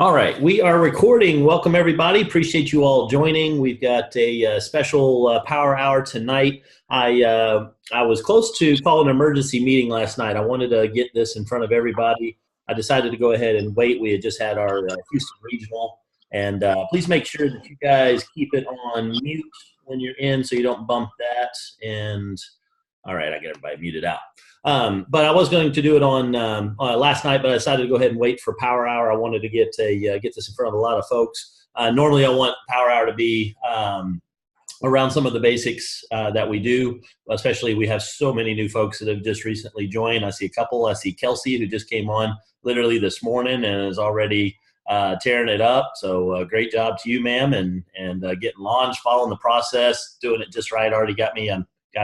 All right, we are recording. Welcome, everybody. Appreciate you all joining. We've got a special power hour tonight. I was close to calling an emergency meeting last night. I wanted to get this in front of everybody. I decided to go ahead and wait. We had just had our Houston Regional, and please make sure that you guys keep it on mute when you're in, so you don't bump that. And all right, I got everybody muted out. But I was going to do it on last night, but I decided to go ahead and wait for Power Hour. I wanted to get this in front of a lot of folks. Normally, I want Power Hour to be around some of the basics that we do, especially we have so many new folks that have just recently joined. I see a couple. I see Kelsey, who just came on literally this morning and is already tearing it up. So great job to you, ma'am, and getting launched, following the process, doing it just right. Already got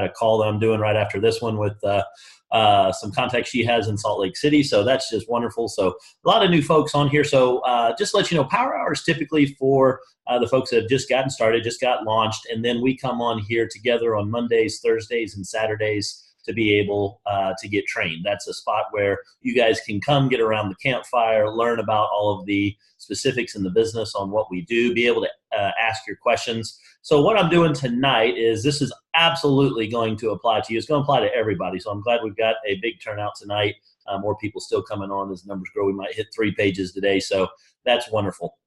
a call that I'm doing right after this one with some contacts she has in Salt Lake City. So that's just wonderful. So a lot of new folks on here. So just to let you know, Power Hour is typically for the folks that have just gotten started, just got launched. And then we come on here together on Mondays, Thursdays, and Saturdays to be able to get trained. That's a spot where you guys can come get around the campfire, learn about all of the specifics in the business on what we do, be able to ask your questions. So what I'm doing tonight is this is absolutely going to apply to you. It's going to apply to everybody. So I'm glad we've got a big turnout tonight. More people still coming on as numbers grow. We might hit 3 pages today. So that's wonderful.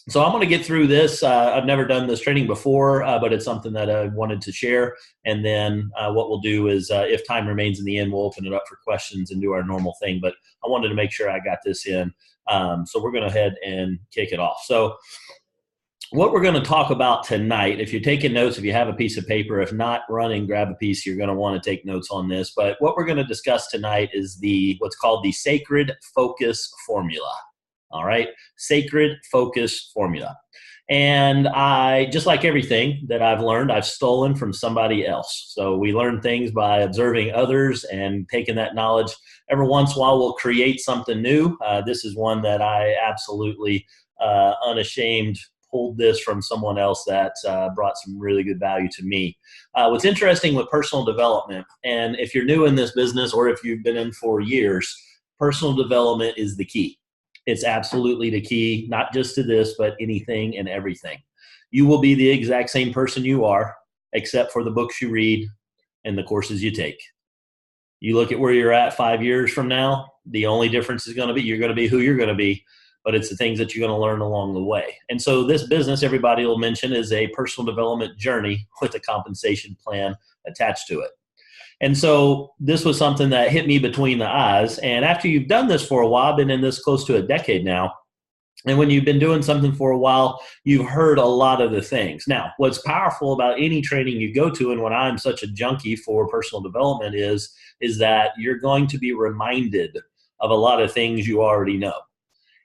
So I'm going to get through this. I've never done this training before, but it's something that I wanted to share. And then what we'll do is if time remains in the end, we'll open it up for questions and do our normal thing. But I wanted to make sure I got this in. So we're going to head and kick it off. So what we're going to talk about tonight, if you're taking notes, if you have a piece of paper, if not, run and grab a piece. You're going to want to take notes on this. But what we're going to discuss tonight is what's called the Sacred Focus Formula. All right, Sacred Focus Formula. And I, just like everything that I've learned, I've stolen from somebody else. So we learn things by observing others and taking that knowledge. Every once in a while, we'll create something new. This is one that I absolutely unashamed pulled this from someone else that brought some really good value to me. What's interesting with personal development, and if you're new in this business or if you've been in for years, personal development is the key. It's absolutely the key, not just to this, but anything and everything. You will be the exact same person you are, except for the books you read and the courses you take. You look at where you're at 5 years from now, the only difference is going to be you're going to be who you're going to be, but it's the things that you're going to learn along the way. And so this business, everybody will mention, is a personal development journey with a compensation plan attached to it. And so this was something that hit me between the eyes. And after you've done this for a while, been in this close to a decade now, and when you've been doing something for a while, you've heard a lot of the things. Now, what's powerful about any training you go to, and when I'm such a junkie for personal development is that you're going to be reminded of a lot of things you already know.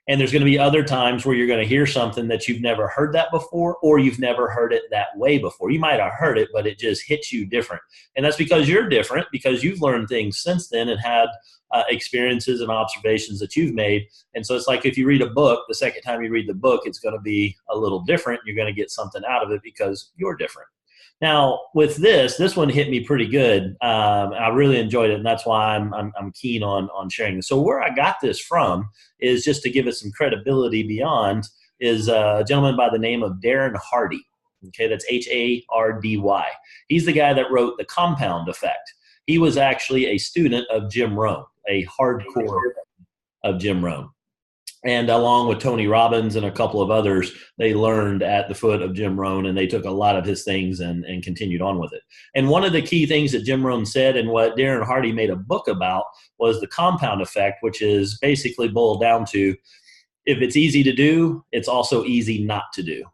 And there's going to be other times where you're going to hear something that you've never heard that before, or you've never heard it that way before. You might have heard it, but it just hits you different. And that's because you're different, because you've learned things since then and had experiences and observations that you've made. And so it's like if you read a book, the second time you read the book, it's going to be a little different. You're going to get something out of it because you're different. Now, with this one hit me pretty good. I really enjoyed it, and that's why I'm keen on sharing this. So where I got this from is, just to give it some credibility beyond, is a gentleman by the name of Darren Hardy. Okay, that's Hardy. He's the guy that wrote The Compound Effect. He was actually a student of Jim Rohn, a hardcore of Jim Rohn. And along with Tony Robbins and a couple of others, they learned at the foot of Jim Rohn, and they took a lot of his things and continued on with it. And one of the key things that Jim Rohn said, and what Darren Hardy made a book about, was the compound effect, which is basically boiled down to, if it's easy to do, it's also easy not to do.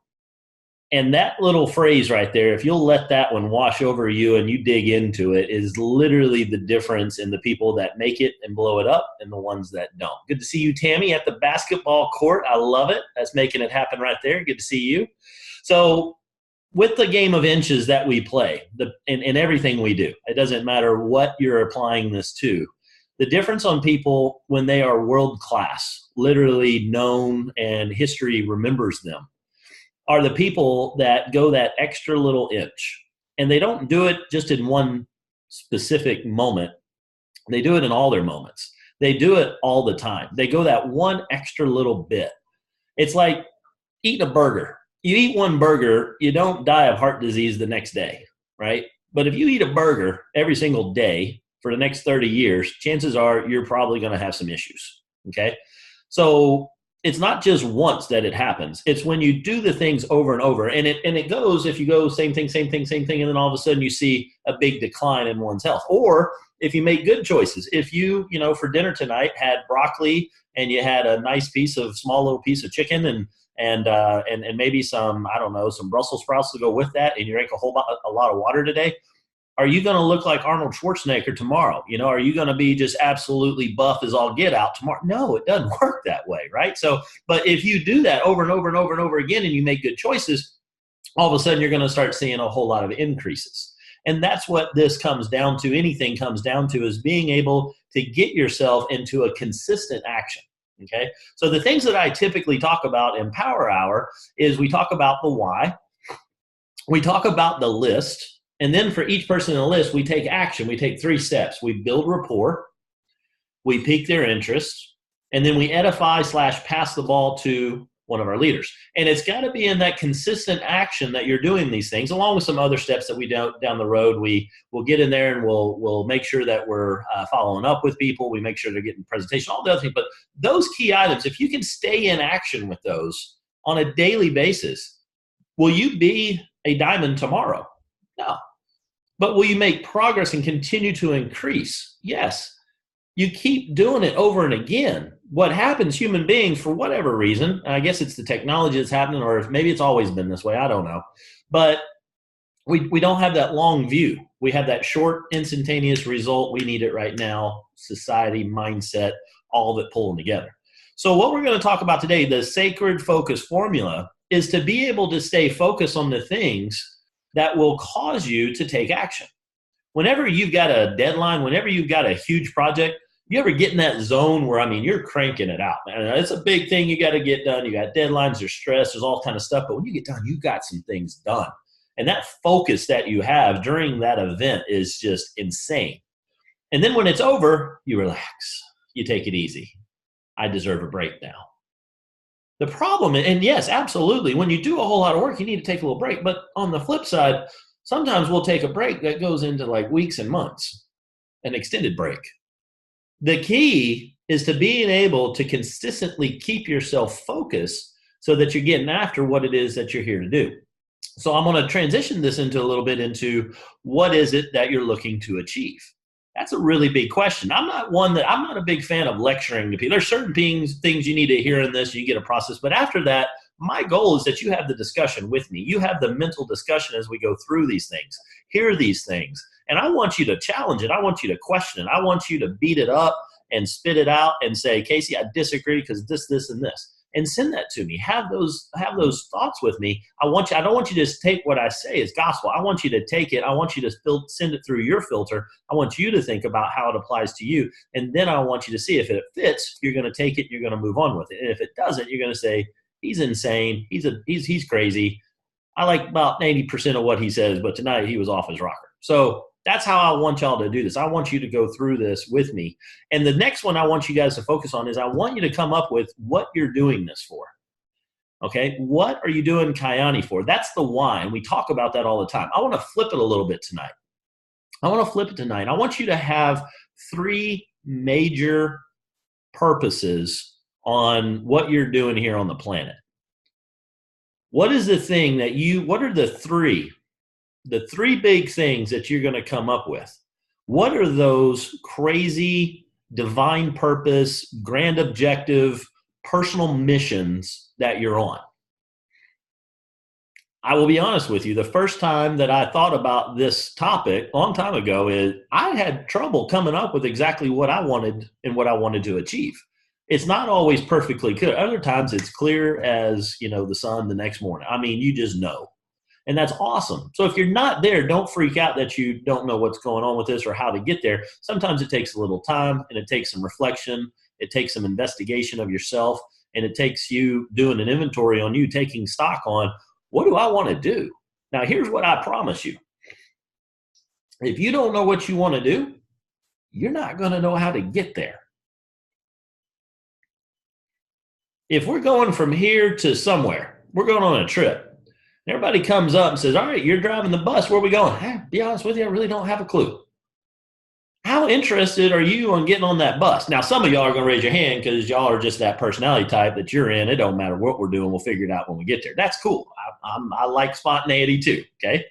And that little phrase right there, if you'll let that one wash over you and you dig into it, is literally the difference in the people that make it and blow it up and the ones that don't. Good to see you, Tammy, at the basketball court. I love it. That's making it happen right there. Good to see you. So with the game of inches that we play, in everything we do, it doesn't matter what you're applying this to. The difference on people when they are world class, literally known, and history remembers them, are the people that go that extra little inch. And they don't do it just in one specific moment. They do it in all their moments. They do it all the time. They go that one extra little bit. It's like eating a burger. You eat one burger, you don't die of heart disease the next day, right? But if you eat a burger every single day for the next 30 years, chances are you're probably going to have some issues. Okay. So it's not just once that it happens. It's when you do the things over and over. And it goes, if you go same thing, same thing, same thing, and then all of a sudden you see a big decline in one's health. Or if you make good choices, if you, for dinner tonight had broccoli and you had a nice small little piece of chicken and maybe some, I don't know, some Brussels sprouts to go with that, and you drank a lot of water today, are you going to look like Arnold Schwarzenegger tomorrow? Are you going to be just absolutely buff as all get out tomorrow? No, it doesn't work that way, right? So, but if you do that over and over and over and over again, and you make good choices, all of a sudden you're going to start seeing a whole lot of increases. And that's what this comes down to. Anything comes down to is being able to get yourself into a consistent action. Okay. So the things that I typically talk about in Power Hour is we talk about the why, we talk about the list, and then for each person in the list, we take action. We take 3 steps. We build rapport, we pique their interest, and then we edify/pass the ball to one of our leaders. And it's got to be in that consistent action that you're doing these things, along with some other steps that we do down the road. We'll get in there and we'll make sure that we're following up with people. We make sure they're getting presentation, all the other things. But those key items, if you can stay in action with those on a daily basis, will you be a diamond tomorrow? No. But will you make progress and continue to increase? Yes. You keep doing it over and again. What happens, human beings, for whatever reason, I guess it's the technology that's happening, or maybe it's always been this way, I don't know. But we don't have that long view. We have that short, instantaneous result. We need it right now. Society, mindset, all of it pulling together. So what we're going to talk about today, the sacred focus formula, is to be able to stay focused on the things that will cause you to take action. Whenever you've got a deadline, whenever you've got a huge project, you ever get in that zone where, you're cranking it out, man. It's a big thing you got to get done. You got deadlines, there's stress, there's all kind of stuff. But when you get done, you got some things done. And that focus that you have during that event is just insane. And then when it's over, you relax. You take it easy. I deserve a break now. The problem, and yes, absolutely, when you do a whole lot of work, you need to take a little break. But on the flip side, sometimes we'll take a break that goes into like weeks and months, an extended break. The key is to being able to consistently keep yourself focused so that you're getting after what it is that you're here to do. So I'm going to transition this into a little bit into what is it that you're looking to achieve. That's a really big question. I'm not a big fan of lecturing to people. There's certain things you need to hear in this, you get a process. But after that, my goal is that you have the discussion with me. You have the mental discussion as we go through these things, hear these things. And I want you to challenge it. I want you to question it. I want you to beat it up and spit it out and say, Casey, I disagree because this, and this. And send that to me. Have those thoughts with me. I don't want you to just take what I say as gospel. I want you to take it. I want you to send it through your filter. I want you to think about how it applies to you. And then I want you to see if it fits, you're going to take it, you're going to move on with it. And if it doesn't, you're going to say, he's insane. He's crazy. I like about 80% of what he says, but tonight he was off his rocker. So that's how I want y'all to do this. I want you to go through this with me. And the next one I want you guys to focus on is I want you to come up with what you're doing this for. Okay? What are you doing Kyani for? That's the why. And we talk about that all the time. I want to flip it a little bit tonight. I want you to have 3 major purposes on what you're doing here on the planet. What is the thing what are the 3 big things that you're going to come up with? What are those crazy, divine purpose, grand objective, personal missions that you're on? I will be honest with you. The first time that I thought about this topic a long time ago I had trouble coming up with exactly what I wanted and what I wanted to achieve. It's not always perfectly clear. Other times it's clear as, the sun the next morning. You just know. And that's awesome. So if you're not there, don't freak out that you don't know what's going on with this or how to get there. Sometimes it takes a little time, and it takes some reflection. It takes some investigation of yourself, and it takes you doing an inventory on you, taking stock on, what do I want to do? Now, here's what I promise you. If you don't know what you want to do, you're not going to know how to get there. if we're going from here to somewhere, we're going on a trip. Everybody comes up and says, all right, you're driving the bus. Where are we going? Hey, be honest with you, I really don't have a clue. How interested are you on getting on that bus? Now, some of y'all are going to raise your hand because y'all are just that personality type that you're in. It don't matter what we're doing. We'll figure it out when we get there. That's cool. I like spontaneity too, okay?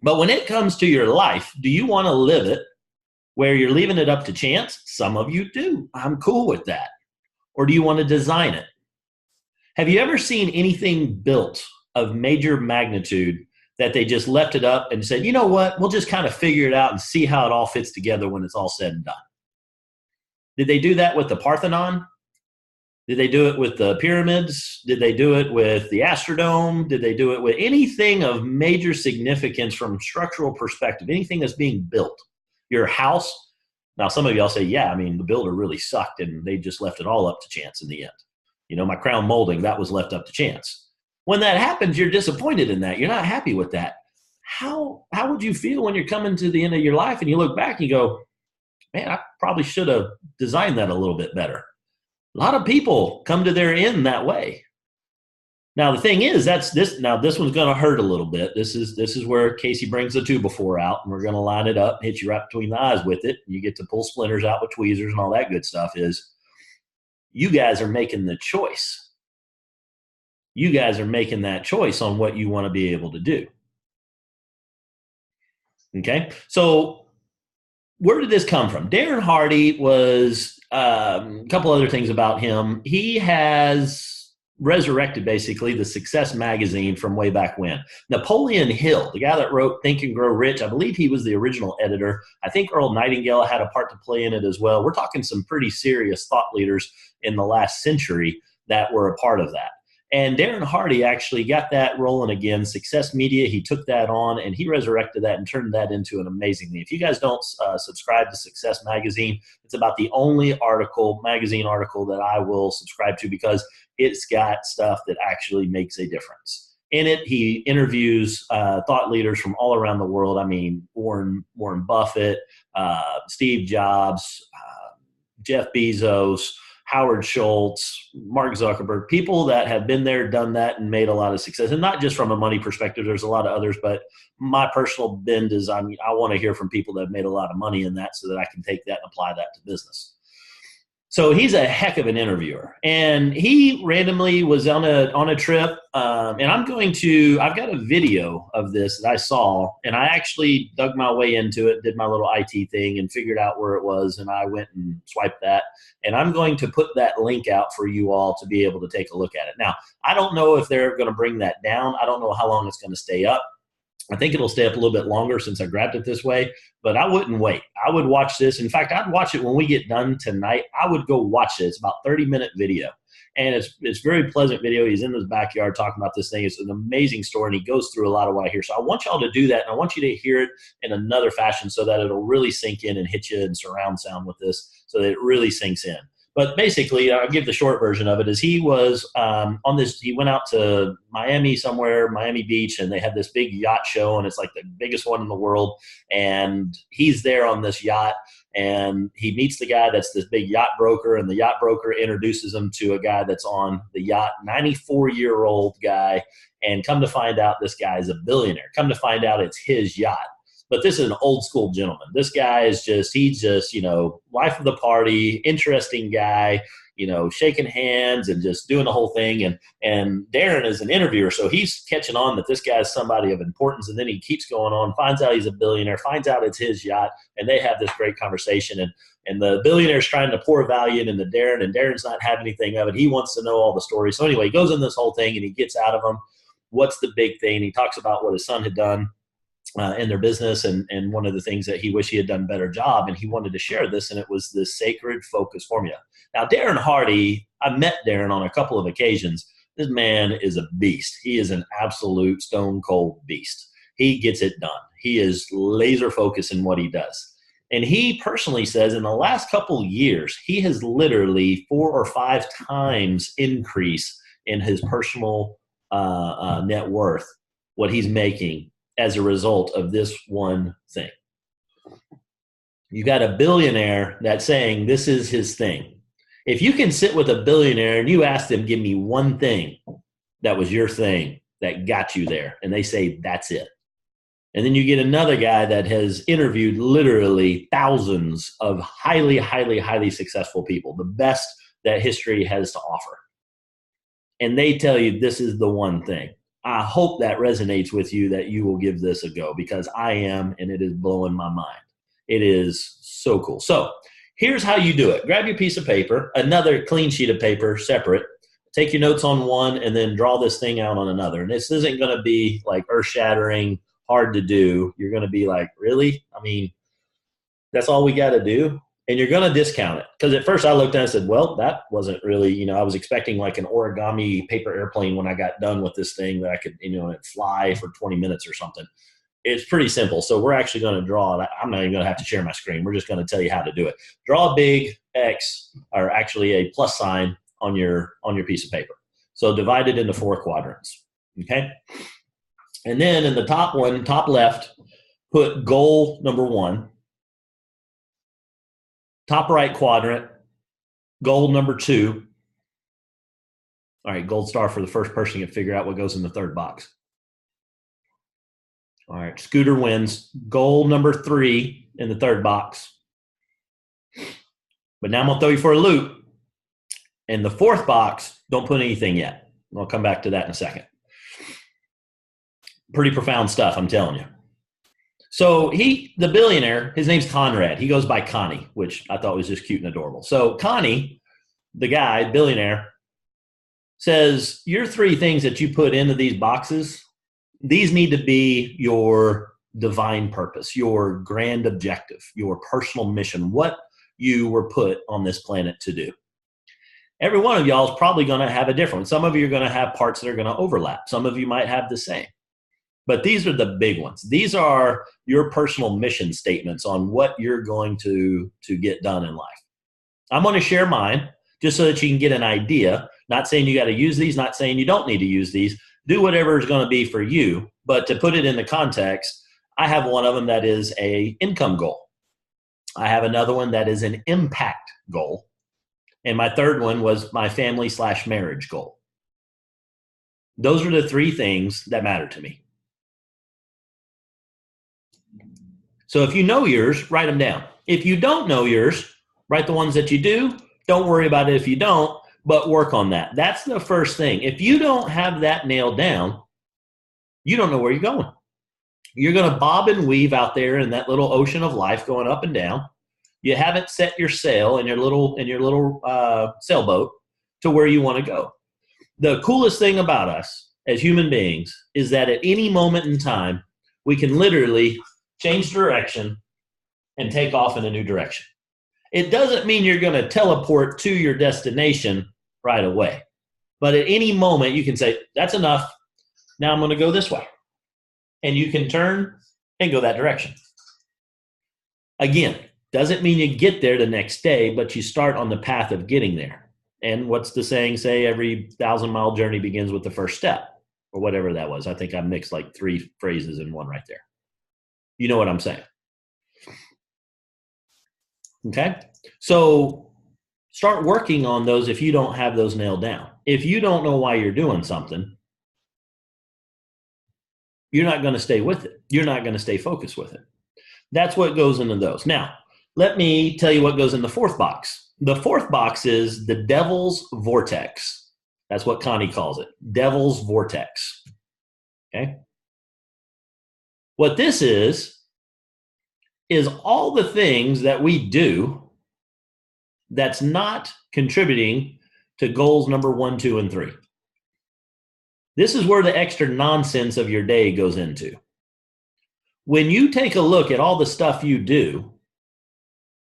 But when it comes to your life, do you want to live it where you're leaving it up to chance? Some of you do. I'm cool with that. Or do you want to design it? Have you ever seen anything built of major magnitude that they just left it up and said, you know what, we'll just kind of figure it out and see how it all fits together when it's all said and done? Did they do that with the Parthenon? Did they do it with the pyramids? Did they do it with the Astrodome? Did they do it with anything of major significance from a structural perspective, anything that's being built? Your house? Now, some of y'all say, yeah, I mean, the builder really sucked and they just left it all up to chance in the end. You know, my crown molding, that was left up to chance. When that happens, you're disappointed in that. You're not happy with that. How would you feel when you're coming to the end of your life and you look back and you go, man, I probably should have designed that a little bit better? A lot of people come to their end that way. Now, the thing is, this one's going to hurt a little bit. This is where Casey brings the 2x4 out, and we're going to line it up, hit you right between the eyes with it. You get to pull splinters out with tweezers and all that good stuff. Is you guys are making the choice. You guys are making that choice on what you want to be able to do. Okay, so where did this come from? Darren Hardy was a couple other things about him. He has resurrected basically the Success magazine from way back when. Napoleon Hill, the guy that wrote Think and Grow Rich, I believe he was the original editor. I think Earl Nightingale had a part to play in it as well. We're talking some pretty serious thought leaders in the last century that were a part of that. And Darren Hardy actually got that rolling again. Success Media, he took that on and he resurrected that and turned that into an amazing thing. If you guys don't subscribe to Success Magazine, it's about the only magazine article that I will subscribe to because it's got stuff that actually makes a difference. In it, he interviews thought leaders from all around the world. I mean, Warren Buffett, Steve Jobs, Jeff Bezos, Howard Schultz, Mark Zuckerberg, people that have been there, done that, and made a lot of success. And not just from a money perspective, there's a lot of others, but my personal bend is, I want to hear from people that have made a lot of money in that so that I can take that and apply that to business. So he's a heck of an interviewer. And he randomly was on a trip, and I've got a video of this that I saw, and I actually dug my way into it, did my little IT thing, and figured out where it was, and I went and swiped that. And I'm going to put that link out for you all to be able to take a look at it. Now, I don't know if they're going to bring that down. I don't know how long it's going to stay up. I think it'll stay up a little bit longer since I grabbed it this way, but I wouldn't wait. I would watch this. In fact, I'd watch it when we get done tonight. I would go watch it. It's about 30-minute video, and it's very pleasant video. He's in his backyard talking about this thing. It's an amazing story, and he goes through a lot of what I hear. So I want y'all to do that, and I want you to hear it in another fashion so that it'll really sink in and hit you in surround sound with this so that it really sinks in. But basically, I'll give the short version of it, is he was he went out to Miami somewhere, Miami Beach, and they had this big yacht show, and it's like the biggest one in the world. And he's there on this yacht, and he meets the guy that's this big yacht broker, and the yacht broker introduces him to a guy that's on the yacht, 94-year-old guy, and come to find out this guy is a billionaire. Come to find out it's his yacht. But this is an old school gentleman. This guy is he's just, life of the party, interesting guy, shaking hands and just doing the whole thing. And Darren is an interviewer, so he's catching on that this guy's somebody of importance. And then he keeps going on, finds out he's a billionaire, finds out it's his yacht, and they have this great conversation. And the billionaire's trying to pour value into Darren, and Darren's not having anything of it. He wants to know all the stories. So anyway, he goes in this whole thing, and he gets out of him what's the big thing. He talks about what his son had done in their business, and one of the things that he wished he had done a better job, and he wanted to share this, and it was the sacred focus formula. Now, Darren Hardy, I met Darren on a couple of occasions. This man is a beast. He is an absolute stone cold beast. He gets it done. He is laser focused in what he does. And he personally says in the last couple of years, he has literally 4 or 5 times increase in his personal net worth, what he's making as a result of this one thing. You got a billionaire that's saying this is his thing. If you can sit with a billionaire and you ask them, give me one thing that was your thing that got you there, and they say, that's it. And then you get another guy that has interviewed literally thousands of highly, highly, highly successful people, the best that history has to offer. And they tell you this is the one thing. I hope that resonates with you, that you will give this a go, because I am, and it is blowing my mind. It is so cool. So here's how you do it. Grab your piece of paper, another clean sheet of paper, separate. Take your notes on one and then draw this thing out on another. And this isn't going to be like earth-shattering, hard to do. You're going to be like, really? I mean, that's all we got to do? And you're going to discount it. Because at first I looked at it and said, well, that wasn't really, I was expecting like an origami paper airplane when I got done with this thing that I could, fly for 20 minutes or something. It's pretty simple. So we're actually going to draw it. I'm not even going to have to share my screen. We're just going to tell you how to do it. Draw a big X, or actually a plus sign on your piece of paper. So divide it into 4 quadrants. Okay. And then in the top one, top left, put goal number 1. Top right quadrant, goal number 2. All right, gold star for the first person to figure out what goes in the third box. All right, Scooter wins. Goal number 3 in the third box. But now I'm going to throw you for a loop. In the fourth box, don't put anything yet. I'll come back to that in a second. Pretty profound stuff, I'm telling you. So the billionaire, his name's Conrad. He goes by Connie, which I thought was just cute and adorable. So Connie, the guy, billionaire, says, your 3 things that you put into these boxes, these need to be your divine purpose, your grand objective, your personal mission, what you were put on this planet to do. Every one of y'all is probably going to have a different one. Some of you are going to have parts that are going to overlap. Some of you might have the same. But these are the big ones. These are your personal mission statements on what you're going to get done in life. I'm going to share mine just so that you can get an idea. Not saying you got to use these, not saying you don't need to use these. Do whatever is going to be for you. But to put it into context, I have one of them that is an income goal. I have another one that is an impact goal. And my third one was my family/marriage goal. Those are the 3 things that matter to me. So if you know yours, write them down. If you don't know yours, write the ones that you do. Don't worry about it if you don't, but work on that. That's the first thing. If you don't have that nailed down, you don't know where you're going. You're going to bob and weave out there in that little ocean of life going up and down. You haven't set your sail in your little sailboat to where you want to go. The coolest thing about us as human beings is that at any moment in time, we can literally change direction and take off in a new direction. It doesn't mean you're going to teleport to your destination right away. But at any moment, you can say, that's enough. Now I'm going to go this way. And you can turn and go that direction. Again, doesn't mean you get there the next day, but you start on the path of getting there. And what's the saying say? Every 1,000-mile journey begins with the first step, or whatever that was. I think I mixed like 3 phrases in one right there. You know what I'm saying? Okay? So start working on those if you don't have those nailed down. If you don't know why you're doing something, you're not going to stay with it. You're not going to stay focused with it. That's what goes into those. Now, let me tell you what goes in the fourth box. The fourth box is the devil's vortex. That's what Connie calls it, devil's vortex. Okay? What this is all the things that we do that's not contributing to goals number 1, 2, and 3. This is where the extra nonsense of your day goes into. When you take a look at all the stuff you do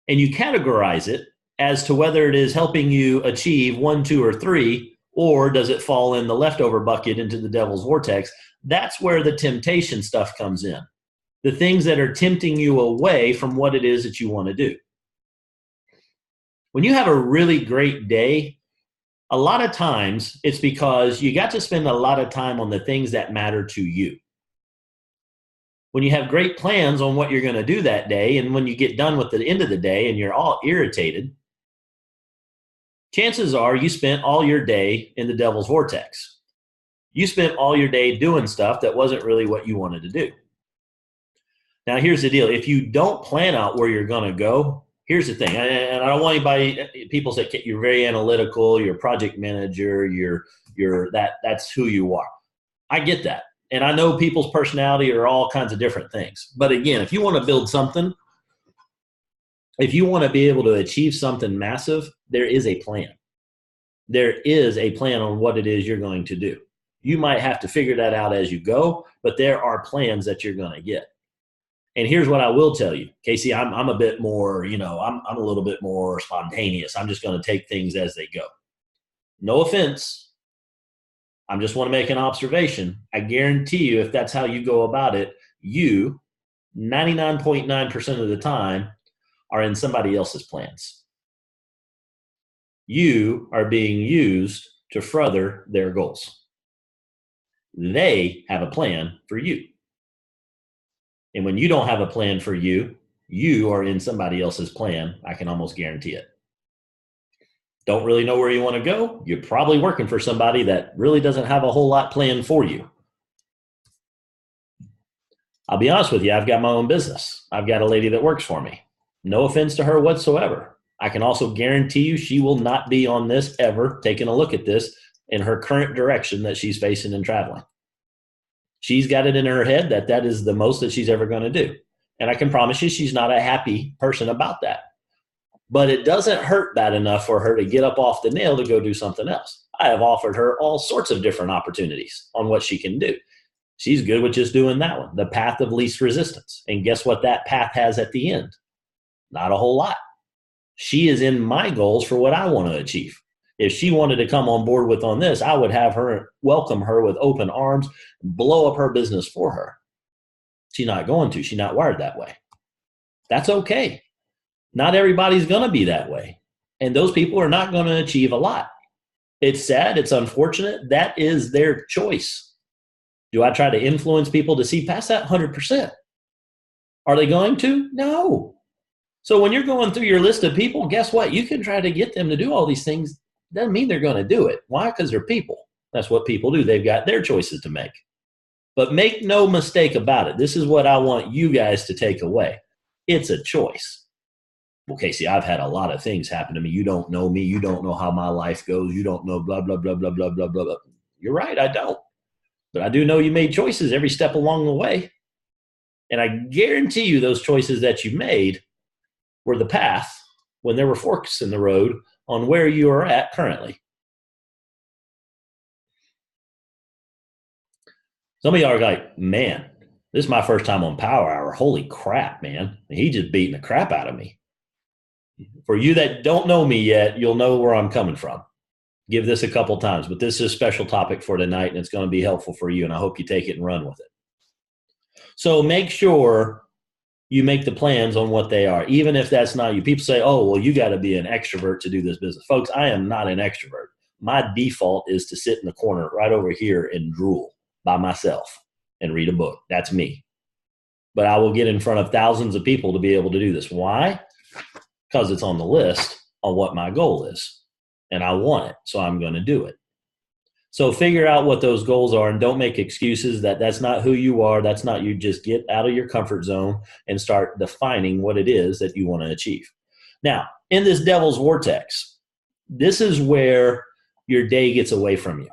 and you categorize it as to whether it is helping you achieve 1, 2, or 3, or does it fall in the leftover bucket into the devil's vortex, that's where the temptation stuff comes in. The things that are tempting you away from what it is that you want to do. When you have a really great day, a lot of times it's because you got to spend a lot of time on the things that matter to you. When you have great plans on what you're going to do that day, and when you get done with the end of the day and you're all irritated, chances are you spent all your day in the devil's vortex. You spent all your day doing stuff that wasn't really what you wanted to do. Now, here's the deal. If you don't plan out where you're going to go, here's the thing. And I don't want anybody, people say you're very analytical, you're a project manager, that's who you are. I get that. And I know people's personality are all kinds of different things. But again, if you want to build something, if you want to be able to achieve something massive, there is a plan. There is a plan on what it is you're going to do. You might have to figure that out as you go, but there are plans that you're going to get. And here's what I will tell you, Casey, I'm a bit more, I'm a little bit more spontaneous. I'm just going to take things as they go. No offense. I just want to make an observation. I guarantee you, if that's how you go about it, you 99.9% of the time are in somebody else's plans. You are being used to further their goals. They have a plan for you. And when you don't have a plan for you, you are in somebody else's plan. I can almost guarantee it. Don't really know where you want to go? You're probably working for somebody that really doesn't have a whole lot planned for you. I'll be honest with you, I've got my own business. I've got a lady that works for me. No offense to her whatsoever. I can also guarantee you she will not be on this ever, taking a look at this in her current direction that she's facing and traveling. She's got it in her head that is the most that she's ever going to do. And I can promise you she's not a happy person about that. But it doesn't hurt bad enough for her to get up off the nail to go do something else. I have offered her all sorts of different opportunities on what she can do. She's good with just doing that one, the path of least resistance. And guess what that path has at the end? Not a whole lot. She is in my goals for what I want to achieve. If she wanted to come on board with on this, I would have her welcome her with open arms, blow up her business for her. She's not going to. She's not wired that way. That's okay. Not everybody's going to be that way. And those people are not going to achieve a lot. It's sad. It's unfortunate. That is their choice. Do I try to influence people to see past that? 100%. Are they going to? No. So when you're going through your list of people, guess what? You can try to get them to do all these things. Doesn't mean they're going to do it. Why? Because they're people. That's what people do. They've got their choices to make. But make no mistake about it. This is what I want you guys to take away. It's a choice. Well, Casey, I've had a lot of things happen to me. You don't know me. You don't know how my life goes. You don't know blah, blah, blah, blah, blah, blah, blah, blah. You're right. I don't. But I do know you made choices every step along the way. And I guarantee you those choices that you made were the path when there were forks in the road on where you are at currently. Some of y'all are like, man, this is my first time on Power Hour. Holy crap, man. He just beating the crap out of me. For you that don't know me yet, you'll know where I'm coming from. Give this a couple times, but this is a special topic for tonight, and it's going to be helpful for you, and I hope you take it and run with it. So make sure you make the plans on what they are, even if that's not you. People say, oh, well, you got to be an extrovert to do this business. Folks, I am not an extrovert. My default is to sit in the corner right over here and drool by myself and read a book. That's me. But I will get in front of thousands of people to be able to do this. Why? Because it's on the list on what my goal is. And I want it, so I'm going to do it. So figure out what those goals are and don't make excuses that that's not who you are. That's not you. Just get out of your comfort zone and start defining what it is that you want to achieve. Now, in this devil's vortex, this is where your day gets away from you.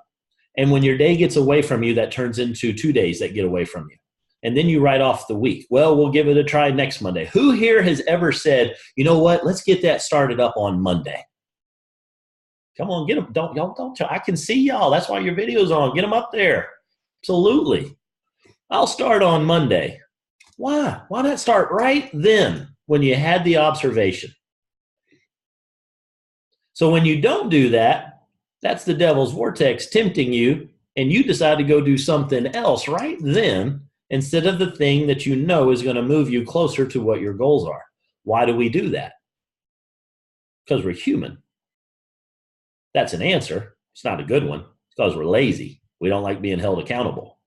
And when your day gets away from you, that turns into 2 days that get away from you. And then you write off the week. Well, we'll give it a try next Monday. Who here has ever said, you know what, let's get that started up on Monday? Come on, get them. Don't. I can see y'all. That's why your video's on. Get them up there. Absolutely. I'll start on Monday. Why? Why not start right then when you had the observation? So when you don't do that, that's the devil's vortex tempting you, and you decide to go do something else right then instead of the thing that you know is going to move you closer to what your goals are. Why do we do that? Because we're human. That's an answer. It's not a good one. It's because we're lazy. We don't like being held accountable.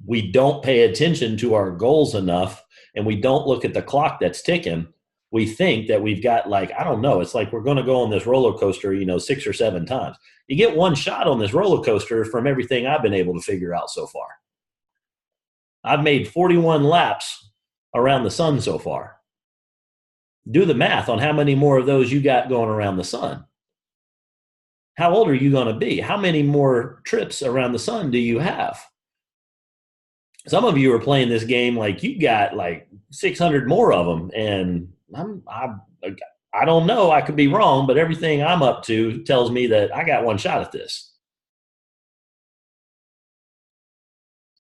We don't pay attention to our goals enough, and we don't look at the clock that's ticking We think that we've got, like, I don't know, it's like we're going to go on this roller coaster, 6 or 7 times. You get one shot on this roller coaster from everything I've been able to figure out so far. I've made 41 laps around the sun so far. Do the math on how many more of those you got going around the sun. How old are you going to be? How many more trips around the sun do you have? Some of you are playing this game like you got like 600 more of them, and I don't know. I could be wrong, but everything I'm up to tells me that I got one shot at this.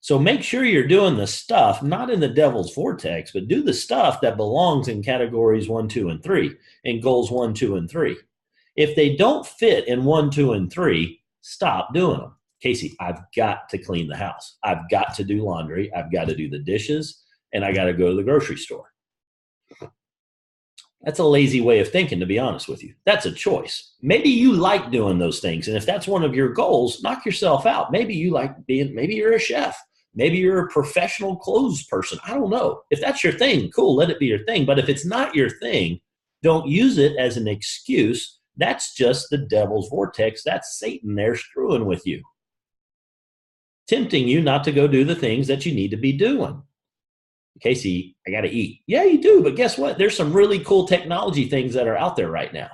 So make sure you're doing the stuff, not in the devil's vortex, but do the stuff that belongs in categories 1, 2, and 3, in goals 1, 2, and 3. If they don't fit in 1, 2, and 3, stop doing them. Casey, I've got to clean the house. I've got to do laundry. I've got to do the dishes, and I got to go to the grocery store. That's a lazy way of thinking, to be honest with you. That's a choice. Maybe you like doing those things, and if that's one of your goals, knock yourself out. Maybe you like maybe you're a chef. Maybe you're a professional clothes person. I don't know. If that's your thing, cool, let it be your thing. But if it's not your thing, don't use it as an excuse. That's just the devil's vortex. That's Satan there screwing with you, tempting you not to go do the things that you need to be doing. Casey, I got to eat. Yeah, you do. But guess what? There's some really cool technology things that are out there right now.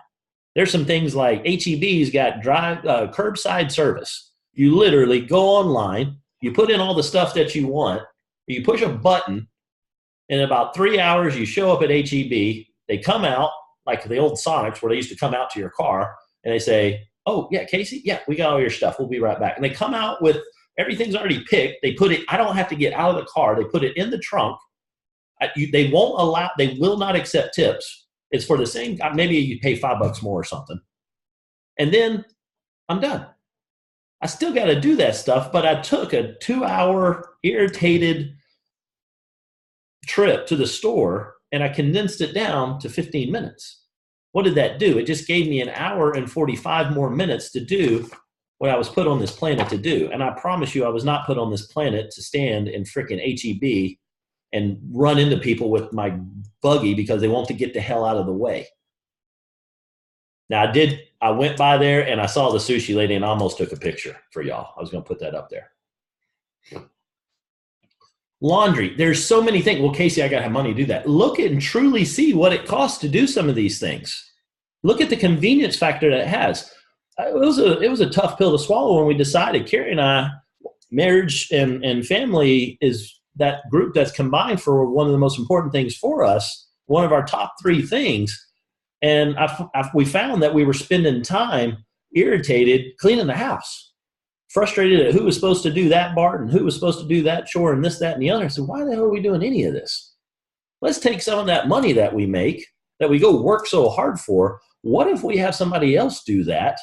There's some things like HEB's got curbside service. You literally go online, you put in all the stuff that you want, you push a button, in about 3 hours, you show up at HEB. They come out like the old Sonics where they used to come out to your car and they say, oh, yeah, Casey, yeah, we got all your stuff. We'll be right back. And they come out with everything's already picked. They put it, I don't have to get out of the car. They put it in the trunk. They will not accept tips. It's for the same, maybe you pay $5 more or something. And then I'm done. I still got to do that stuff, but I took a 2-hour irritated trip to the store and I condensed it down to 15 minutes. What did that do? It just gave me 1 hour and 45 more minutes to do what I was put on this planet to do. And I promise you, I was not put on this planet to stand in frickin' HEB and run into people with my buggy because they want to get the hell out of the way. Now I went by there and I saw the sushi lady and I almost took a picture for y'all. I was going to put that up there. Laundry. There's so many things. Well, Casey, I got to have money to do that. Look and truly see what it costs to do some of these things. Look at the convenience factor that it has. It was a tough pill to swallow when we decided, Carrie and I, marriage and family is that group that's combined for one of the most important things for us, one of our top 3 things. And we found that we were spending time irritated cleaning the house, frustrated at who was supposed to do that part and who was supposed to do that chore and this, that, and the other. So why the hell are we doing any of this? Let's take some of that money that we make, that we go work so hard for. What if we have somebody else do that,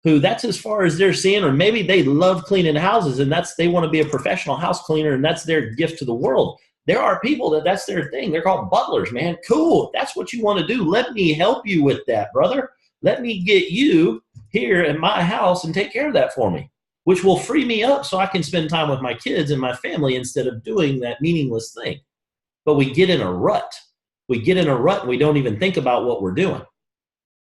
who that's as far as they're seeing, or maybe they love cleaning houses and they want to be a professional house cleaner and that's their gift to the world. There are people that's their thing. They're called butlers, man. Cool. That's what you want to do. Let me help you with that, brother. Let me get you here in my house and take care of that for me, which will free me up so I can spend time with my kids and my family instead of doing that meaningless thing. But we get in a rut. We get in a rut and we don't even think about what we're doing.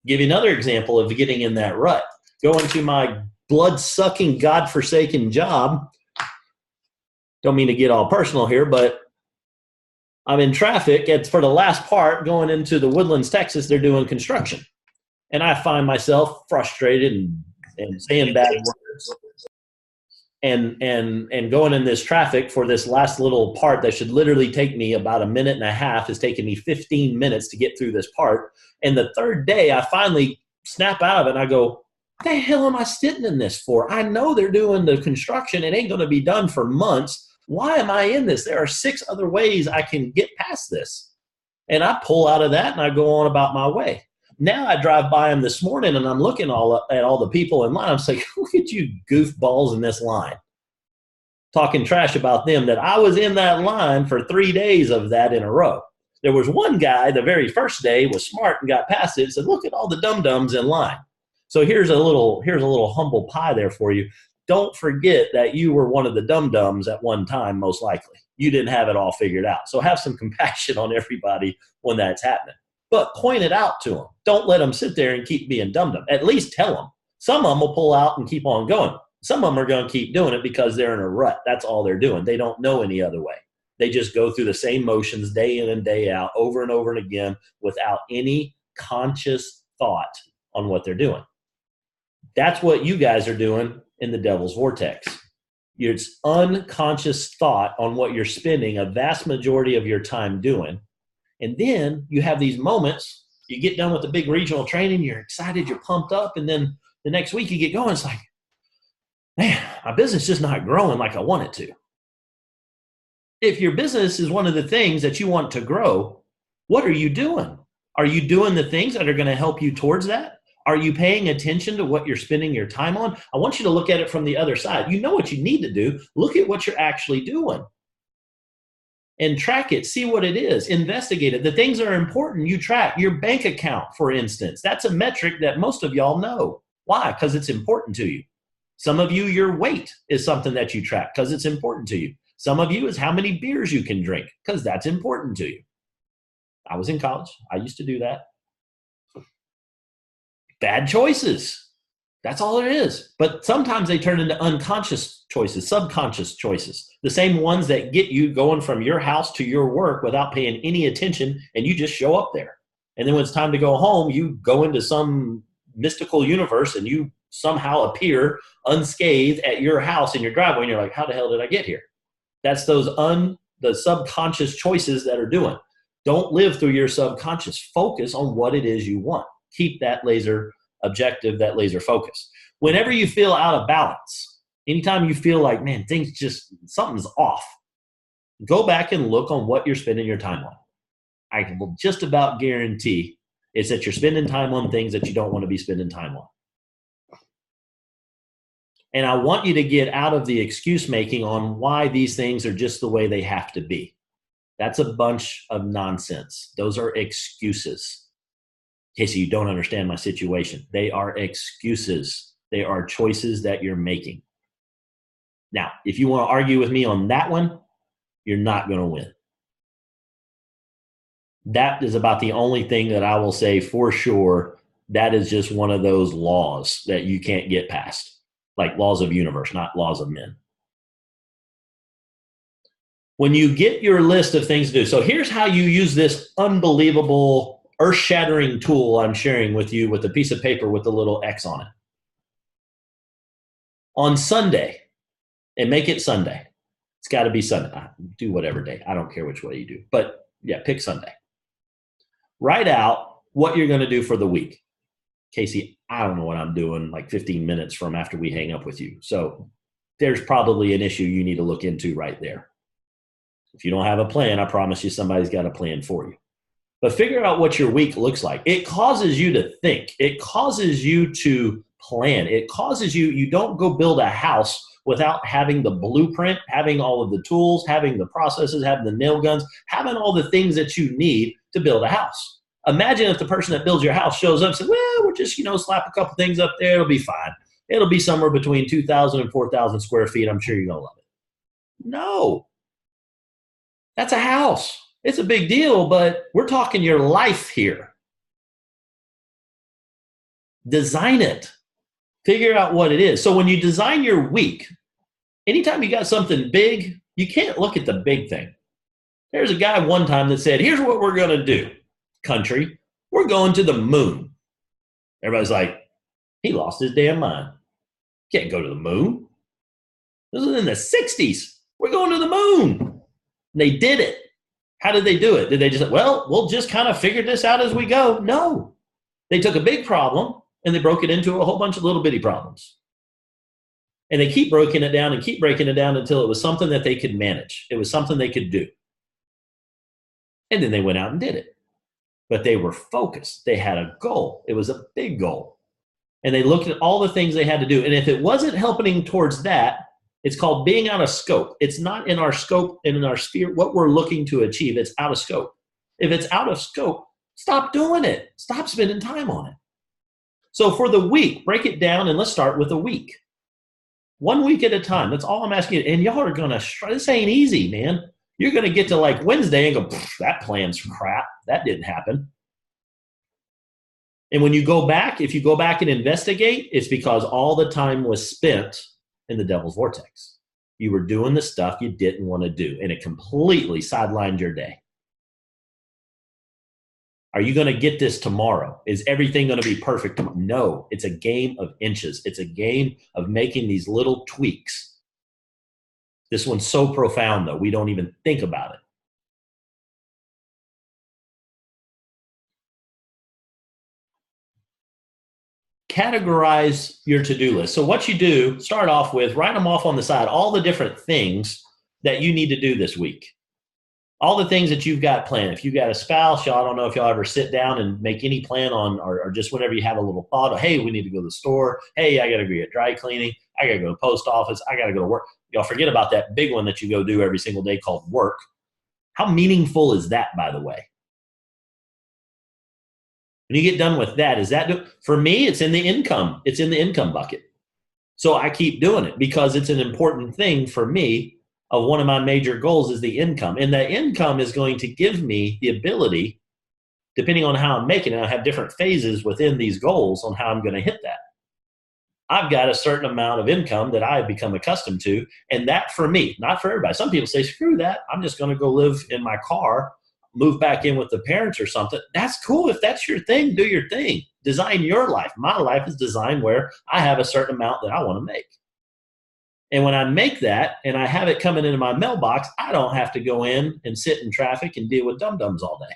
Give you another example of getting in that rut. Going to my blood-sucking, God-forsaken job. Don't mean to get all personal here, but I'm in traffic. It's for the last part going into the Woodlands, Texas. They're doing construction. And I find myself frustrated and saying bad words. And going in this traffic for this last little part that should literally take me about 1.5 minutes is taking me 15 minutes to get through this part. And the third day, I finally snap out of it and I go, what the hell am I sitting in this for? I know they're doing the construction. It ain't going to be done for months. Why am I in this? There are 6 other ways I can get past this. And I pull out of that and I go on about my way. Now I drive by them this morning and I'm looking at all the people in line. I'm saying, look at you goofballs in this line. Talking trash about them, that I was in that line for 3 days of that in a row. There was one guy the very first day was smart and got past it and said, look at all the dum-dums in line. So here's a little humble pie there for you. Don't forget that you were one of the dum-dums at one time, most likely. You didn't have it all figured out. So have some compassion on everybody when that's happening. but point it out to them. Don't let them sit there and keep being dumb. At least tell them. Some of them will pull out and keep on going. Some of them are going to keep doing it because they're in a rut. That's all they're doing. They don't know any other way. They just go through the same motions day in and day out, over and over and again, without any conscious thought on what they're doing. That's what you guys are doing in the devil's vortex. It's unconscious thought on what you're spending a vast majority of your time doing. And then you have these moments, you get done with the big regional training, you're excited, you're pumped up, and then the next week you get going, it's like, man, my business is just not growing like I want it to. If your business is one of the things that you want to grow, what are you doing? Are you doing the things that are going to help you towards that? Are you paying attention to what you're spending your time on? I want you to look at it from the other side. You know what you need to do. Look at what you're actually doing and track it. See what it is. Investigate it. The things that are important, you track. Your bank account, for instance, that's a metric that most of y'all know. Why? Because it's important to you. Some of you, your weight is something that you track because it's important to you. Some of you is how many beers you can drink because that's important to you. I was in college. I used to do that. Bad choices. That's all there is. But sometimes they turn into unconscious choices, subconscious choices. The same ones that get you going from your house to your work without paying any attention, and you just show up there. And then when it's time to go home, you go into some mystical universe and you somehow appear unscathed at your house in your driveway, and you're like, how the hell did I get here? That's the subconscious choices that are doing. Don't live through your subconscious. Focus on what it is you want. Keep that laser objective, that laser focus. Whenever you feel out of balance, anytime you feel like, man, something's off, go back and look on what you're spending your time on. I will just about guarantee it's that you're spending time on things that you don't want to be spending time on. And I want you to get out of the excuse making on why these things are just the way they have to be. That's a bunch of nonsense. Those are excuses. Casey, you don't understand my situation. They are excuses. They are choices that you're making. Now, if you want to argue with me on that one, you're not going to win. That is about the only thing that I will say for sure. That is just one of those laws that you can't get past. Like laws of universe, not laws of men. When you get your list of things to do, so here's how you use this unbelievable, earth-shattering tool I'm sharing with you with a piece of paper with a little X on it. On Sunday, and make it Sunday. It's got to be Sunday. Do whatever day. I don't care which way you do. But yeah, pick Sunday. Write out what you're going to do for the week. Casey, I don't know what I'm doing like 15 minutes from after we hang up with you. So there's probably an issue you need to look into right there. If you don't have a plan, I promise you somebody's got a plan for you. But figure out what your week looks like. It causes you to think. It causes you to plan. It causes you don't go build a house without having the blueprint, having all of the tools, having the processes, having the nail guns, having all the things that you need to build a house. Imagine if the person that builds your house shows up and says, well, we're just, slap a couple things up there. It'll be fine. It'll be somewhere between 2,000 and 4,000 square feet. I'm sure you're going to love it. No. That's a house. It's a big deal, but we're talking your life here. Design it. Figure out what it is. So when you design your week, anytime you got something big, you can't look at the big thing. There's a guy one time that said, here's what we're going to do. Country, we're going to the moon. Everybody's like, he lost his damn mind. Can't go to the moon. This was in the 60s. We're going to the moon. They did it. How did they do it? Did they just say, well, we'll just kind of figure this out as we go? No. They took a big problem and they broke it into a whole bunch of little bitty problems. And they keep breaking it down and keep breaking it down until it was something that they could manage. It was something they could do. And then they went out and did it. But they were focused. They had a goal. It was a big goal. And they looked at all the things they had to do. And if it wasn't helping towards that, it's called being out of scope. It's not in our scope and in our sphere, what we're looking to achieve. It's out of scope. If it's out of scope, stop doing it. Stop spending time on it. So for the week, break it down and let's start with a week. 1 week at a time. That's all I'm asking you. And y'all are going to, this ain't easy, man. You're going to get to like Wednesday and go, that plan's crap. That didn't happen. And when you go back, if you go back and investigate, it's because all the time was spent in the devil's vortex. You were doing the stuff you didn't want to do, and it completely sidelined your day. Are you going to get this tomorrow? Is everything going to be perfect tomorrow? No, it's a game of inches. It's a game of making these little tweaks. This one's so profound, though, we don't even think about it. Categorize your to-do list. So what you do, start off with, write them off on the side, all the different things that you need to do this week. All the things that you've got planned. If you've got a spouse, y'all, I don't know if y'all ever sit down and make any plan on, or just whenever you have a little thought of, hey, we need to go to the store. Hey, I got to go get dry cleaning. I got to go to the post office. I got to go to work. Y'all forget about that big one that you go do every single day called work. How meaningful is that, by the way? When you get done with that, for me, it's in the income. It's in the income bucket. So I keep doing it because it's an important thing for me. Of one of my major goals is the income. And the income is going to give me the ability, depending on how I'm making it, I have different phases within these goals on how I'm going to hit that. I've got a certain amount of income that I've become accustomed to. And that for me, not for everybody. Some people say, screw that. I'm just going to go live in my car, move back in with the parents or something. That's cool. If that's your thing, do your thing. Design your life. My life is designed where I have a certain amount that I want to make. And when I make that and I have it coming into my mailbox, I don't have to go in and sit in traffic and deal with dum-dums all day.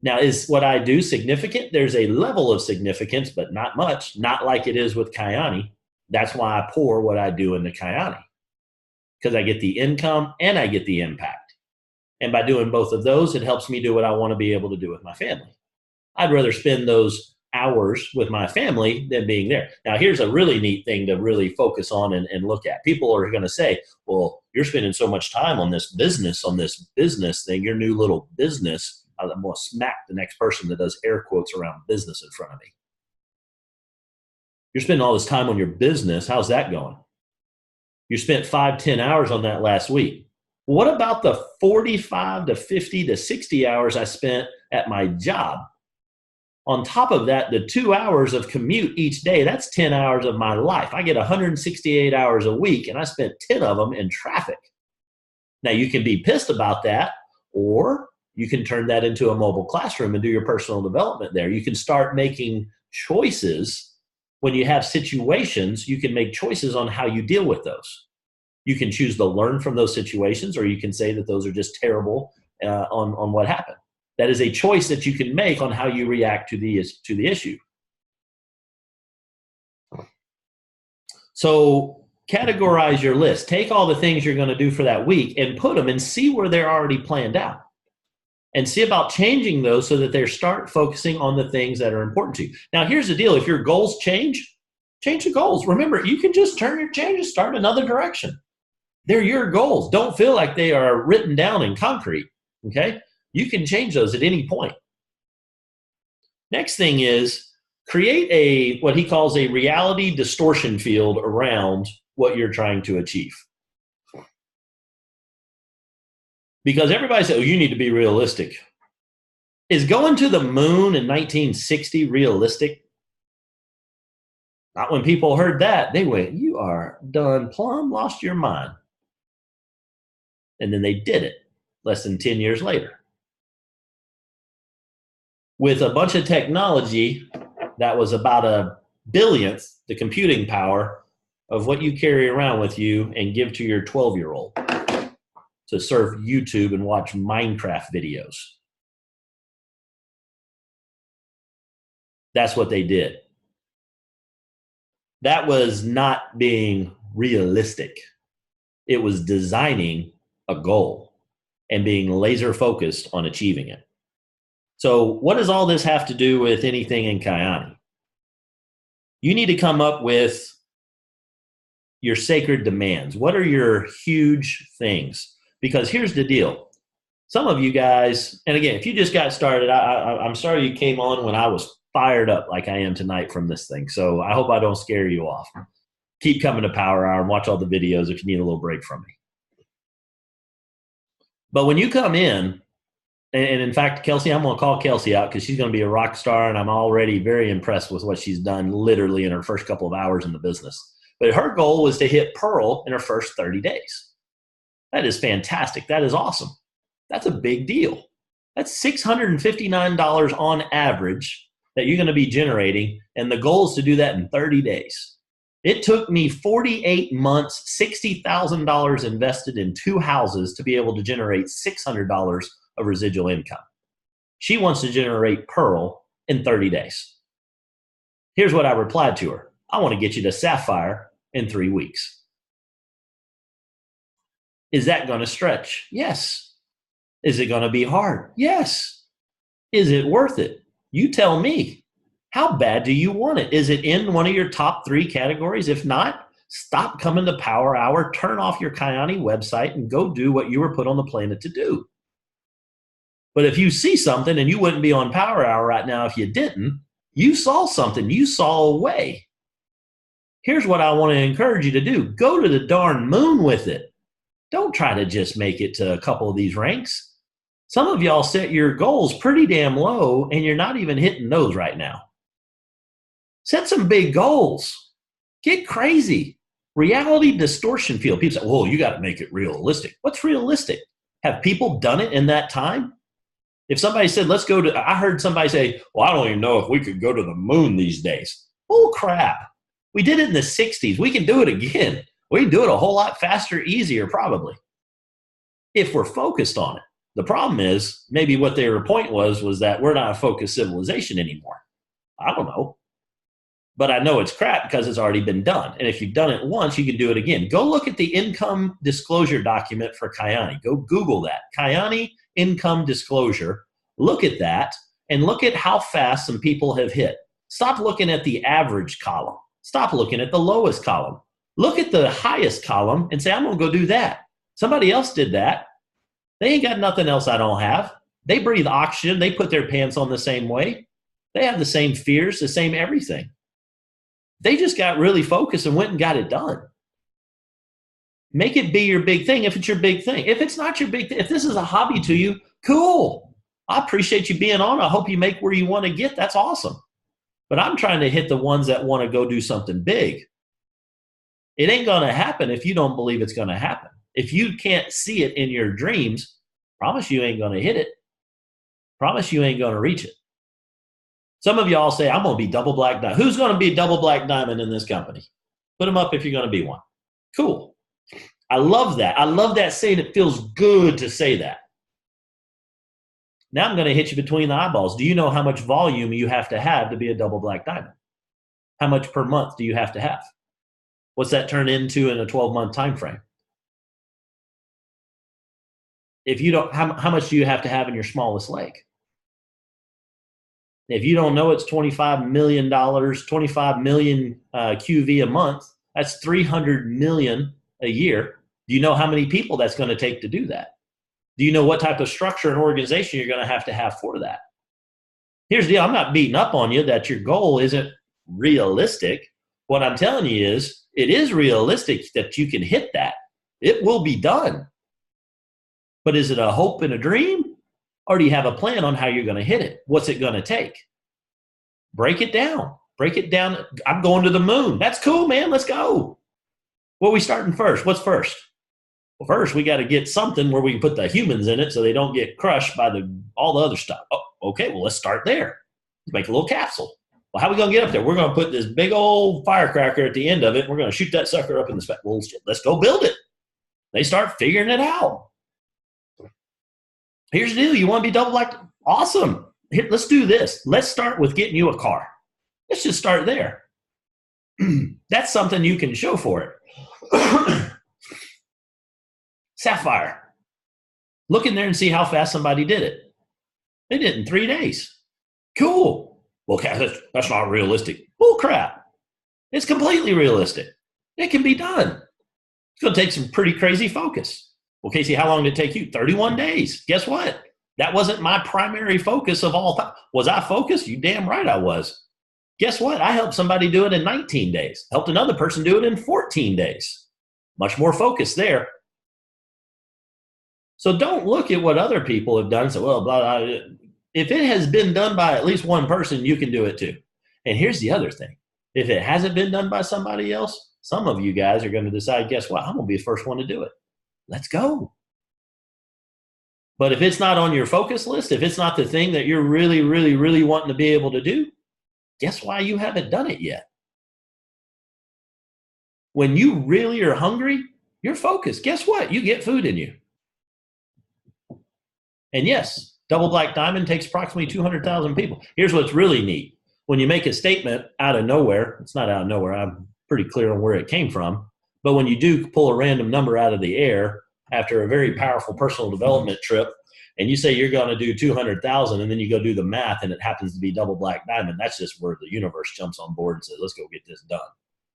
Now, is what I do significant? There's a level of significance, but not much, not like it is with Kyani. That's why I pour what I do into Kyani, because I get the income and I get the impact. And by doing both of those, it helps me do what I want to be able to do with my family. I'd rather spend those hours with my family than being there. Now, here's a really neat thing to really focus on and look at. People are going to say, well, you're spending so much time on this business thing, your new little business. I'm going to smack the next person that does air quotes around business in front of me. You're spending all this time on your business. How's that going? You spent 5-10 hours on that last week. What about the 45 to 50 to 60 hours I spent at my job? On top of that, the 2 hours of commute each day, that's 10 hours of my life. I get 168 hours a week, and I spent 10 of them in traffic. Now, you can be pissed about that, or you can turn that into a mobile classroom and do your personal development there. You can start making choices. When you have situations, you can make choices on how you deal with those. You can choose to learn from those situations, or you can say that those are just terrible on what happened. That is a choice that you can make on how you react to the issue. So categorize your list. Take all the things you're going to do for that week and put them and see where they're already planned out. And see about changing those so that they start focusing on the things that are important to you. Now, here's the deal. If your goals change the goals. Remember, you can just turn your changes, start another direction. They're your goals. Don't feel like they are written down in concrete, okay? You can change those at any point. Next thing is create what he calls a reality distortion field around what you're trying to achieve. Because everybody says, oh, you need to be realistic. Is going to the moon in 1960 realistic? Not when people heard that. They went, you are done plumb, lost your mind. And then they did it less than 10 years later. With a bunch of technology that was about a billionth the computing power of what you carry around with you and give to your 12-year-old to surf YouTube and watch Minecraft videos. That's what they did. That was not being realistic. It was designing a goal and being laser focused on achieving it. So what does all this have to do with anything in Kyani? You need to come up with your sacred demands. What are your huge things? Because here's the deal. Some of you guys, and again, if you just got started, I'm sorry you came on when I was fired up like I am tonight from this thing. So I hope I don't scare you off. Keep coming to Power Hour and watch all the videos if you need a little break from me. But when you come in, And in fact, Kelsey, I'm going to call Kelsey out because she's going to be a rock star, and I'm already very impressed with what she's done literally in her first couple of hours in the business. But her goal was to hit Pearl in her first 30 days. That is fantastic. That is awesome. That's a big deal. That's $659 on average that you're going to be generating, and the goal is to do that in 30 days. It took me 48 months, $60,000 invested in 2 houses to be able to generate $600 of residual income. She wants to generate Pearl in 30 days. Here's what I replied to her. I want to get you to Sapphire in 3 weeks. Is that going to stretch? Yes. Is it going to be hard? Yes. Is it worth it? You tell me. How bad do you want it? Is it in one of your top 3 categories? If not, stop coming to Power Hour, turn off your Kyani website, and go do what you were put on the planet to do. But if you see something, and you wouldn't be on Power Hour right now if you didn't, you saw something. You saw a way. Here's what I want to encourage you to do. Go to the darn moon with it. Don't try to just make it to a couple of these ranks. Some of y'all set your goals pretty damn low, and you're not even hitting those right now. Set some big goals. Get crazy. Reality distortion field. People say, whoa, you got to make it realistic. What's realistic? Have people done it in that time? If somebody said, let's go to, I heard somebody say, well, I don't even know if we could go to the moon these days. Bull crap. We did it in the 60s. We can do it again. We can do it a whole lot faster, easier, probably, if we're focused on it. The problem is maybe what their point was that we're not a focused civilization anymore. I don't know. But I know it's crap because it's already been done. And if you've done it once, you can do it again. Go look at the income disclosure document for Kyani. Go Google that. Kyani income disclosure. Look at that and look at how fast some people have hit. Stop looking at the average column. Stop looking at the lowest column. Look at the highest column and say, I'm going to go do that. Somebody else did that. They ain't got nothing else I don't have. They breathe oxygen. They put their pants on the same way. They have the same fears, the same everything. They just got really focused and went and got it done. Make it be your big thing if it's your big thing. If it's not your big thing, if this is a hobby to you, cool. I appreciate you being on. I hope you make where you want to get. That's awesome. But I'm trying to hit the ones that want to go do something big. It ain't going to happen if you don't believe it's going to happen. If you can't see it in your dreams, promise you ain't going to hit it. Promise you ain't going to reach it. Some of y'all say, I'm going to be double black diamond. Who's going to be double black diamond in this company? Put them up if you're going to be one. Cool. I love that. I love that saying. It feels good to say that. Now I'm going to hit you between the eyeballs. Do you know how much volume you have to be a double black diamond? How much per month do you have to have? What's that turn into in a 12-month time frame? If you don't, how much do you have to have in your smallest leg? If you don't know, it's $25 million, 25 million QV a month. That's 300 million a year. Do you know how many people that's going to take to do that? Do you know what type of structure and organization you're going to have for that? Here's the deal. I'm not beating up on you that your goal isn't realistic. What I'm telling you is it is realistic that you can hit that. It will be done. But is it a hope and a dream? Or do you have a plan on how you're going to hit it? What's it going to take? Break it down. Break it down. I'm going to the moon. That's cool, man. Let's go. What are we starting first? What's first? Well, first, we got to get something where we can put the humans in it so they don't get crushed by all the other stuff. Oh, okay, well, let's start there. Let's make a little capsule. Well, how are we going to get up there? We're going to put this big old firecracker at the end of it. We're going to shoot that sucker up in the sky. Well, let's go build it. They start figuring it out. Here's the deal. You want to be double black? Awesome. Here, let's do this. Let's start with getting you a car. Let's just start there. That's something you can show for it. Sapphire. Look in there and see how fast somebody did it. They did it in 3 days. Cool. Well, that's not realistic. Bull crap. It's completely realistic. It can be done. It's going to take some pretty crazy focus. Well, Casey, how long did it take you? 31 days. Guess what? That wasn't my primary focus of all time. Was I focused? You damn right I was. Guess what? I helped somebody do it in 19 days. Helped another person do it in 14 days. Much more focus there. So don't look at what other people have done. So, well, blah, blah. If it has been done by at least one person, you can do it too. And here's the other thing. If it hasn't been done by somebody else, some of you guys are going to decide, guess what? I'm going to be the first one to do it. Let's go. But if it's not on your focus list, if it's not the thing that you're really, really, really wanting to be able to do, guess why you haven't done it yet? When you really are hungry, you're focused. Guess what? You get food in you. And yes, Double Black Diamond takes approximately 200,000 people. Here's what's really neat. When you make a statement out of nowhere, it's not out of nowhere. I'm pretty clear on where it came from. But when you do pull a random number out of the air after a very powerful personal development trip, and you say you're going to do 200,000, and then you go do the math, and it happens to be Double Black Diamond, that's just where the universe jumps on board and says, let's go get this done.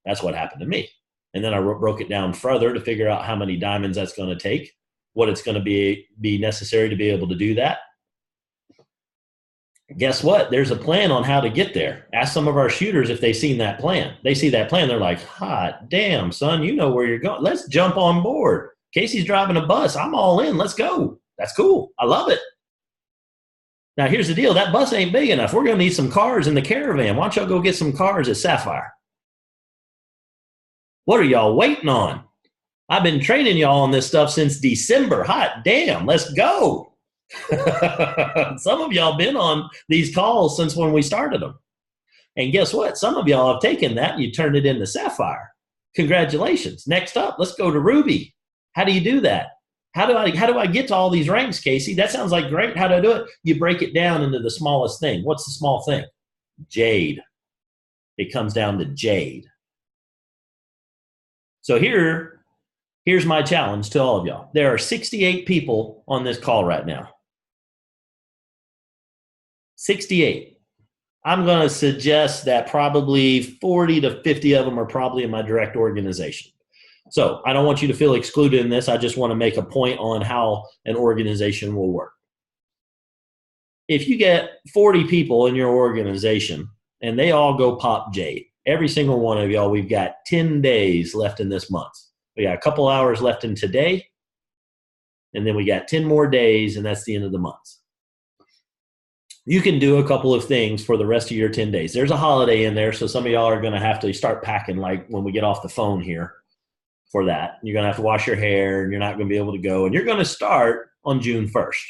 That's what happened to me. And then I broke it down further to figure out how many diamonds that's going to take, what it's going to be necessary to be able to do that. Guess what? There's a plan on how to get there. Ask some of our shooters if they've seen that plan. They see that plan. They're like, hot damn, son, you know where you're going. Let's jump on board. Casey's driving a bus. I'm all in. Let's go. That's cool. I love it. Now, here's the deal. That bus ain't big enough. We're going to need some cars in the caravan. Why don't y'all go get some cars at Sapphire? What are y'all waiting on? I've been training y'all on this stuff since December. Hot damn. Let's go. Some of y'all been on these calls since when we started them. And guess what? Some of y'all have taken that and you turned it into Sapphire. Congratulations. Next up, let's go to Ruby. How do you do that? How do I get to all these ranks, Casey? That sounds like great. How do I do it? You break it down into the smallest thing. What's the small thing? Jade. It comes down to Jade. So here's my challenge to all of y'all. There are 68 people on this call right now. 68. I'm going to suggest that probably 40 to 50 of them are probably in my direct organization. So I don't want you to feel excluded in this. I just want to make a point on how an organization will work. If you get 40 people in your organization and they all go pop Jade, every single one of y'all, we've got 10 days left in this month. We got a couple hours left in today, and then we got 10 more days, and that's the end of the month. You can do a couple of things for the rest of your 10 days. There's a holiday in there, so some of y'all are going to have to start packing like when we get off the phone here for that. You're going to have to wash your hair, and you're not going to be able to go, and you're going to start on June 1st,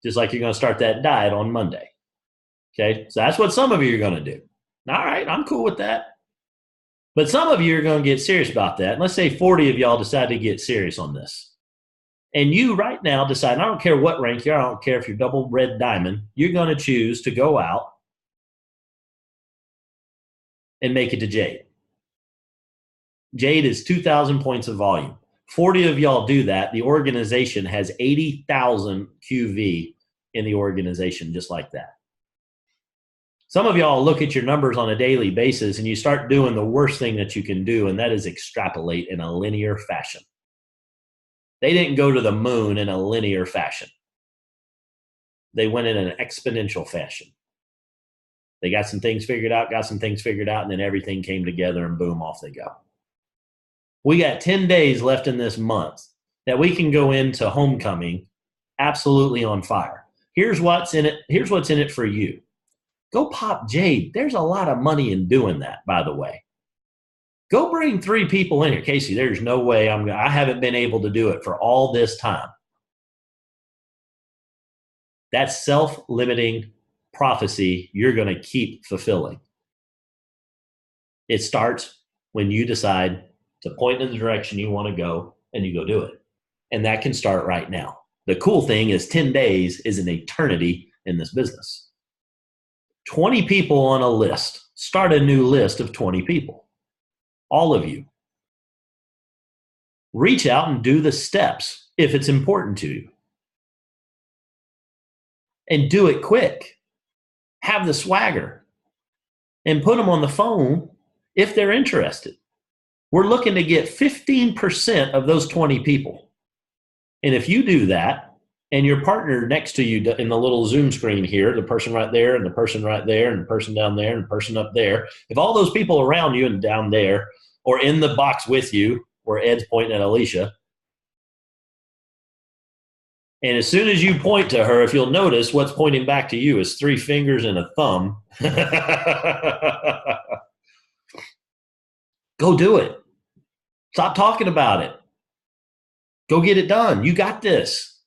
just like you're going to start that diet on Monday. Okay, so that's what some of you are going to do. All right, I'm cool with that. But some of you are going to get serious about that. And let's say 40 of y'all decide to get serious on this. And you right now decide, I don't care what rank you are, I don't care if you're double red diamond, you're going to choose to go out and make it to Jade. Jade is 2,000 points of volume. 40 of y'all do that. The organization has 80,000 QV in the organization just like that. Some of y'all look at your numbers on a daily basis and you start doing the worst thing that you can do, and that is extrapolate in a linear fashion. They didn't go to the moon in a linear fashion. They went in an exponential fashion. They got some things figured out, and then everything came together and boom, off they go. We got 10 days left in this month that we can go into homecoming absolutely on fire. Here's what's in it. Here's what's in it for you. Go pop Jade. There's a lot of money in doing that, by the way. Go bring 3 people in here. Casey, there's no way I haven't been able to do it for all this time. That's self-limiting prophecy you're going to keep fulfilling. It starts when you decide to point in the direction you want to go and you go do it. And that can start right now. The cool thing is 10 days is an eternity in this business. 20 people on a list. Start a new list of 20 people. All of you. Reach out and do the steps if it's important to you. And do it quick. Have the swagger. And put them on the phone if they're interested. We're looking to get 15% of those 20 people. And if you do that, and your partner next to you in the little Zoom screen here, the person right there and the person right there and the person down there and the person up there, if all those people around you and down there or in the box with you, where Ed's pointing at Alicia, And as soon as you point to her, if you'll notice, what's pointing back to you is 3 fingers and a thumb. Go do it. Stop talking about it. Go get it done. You got this.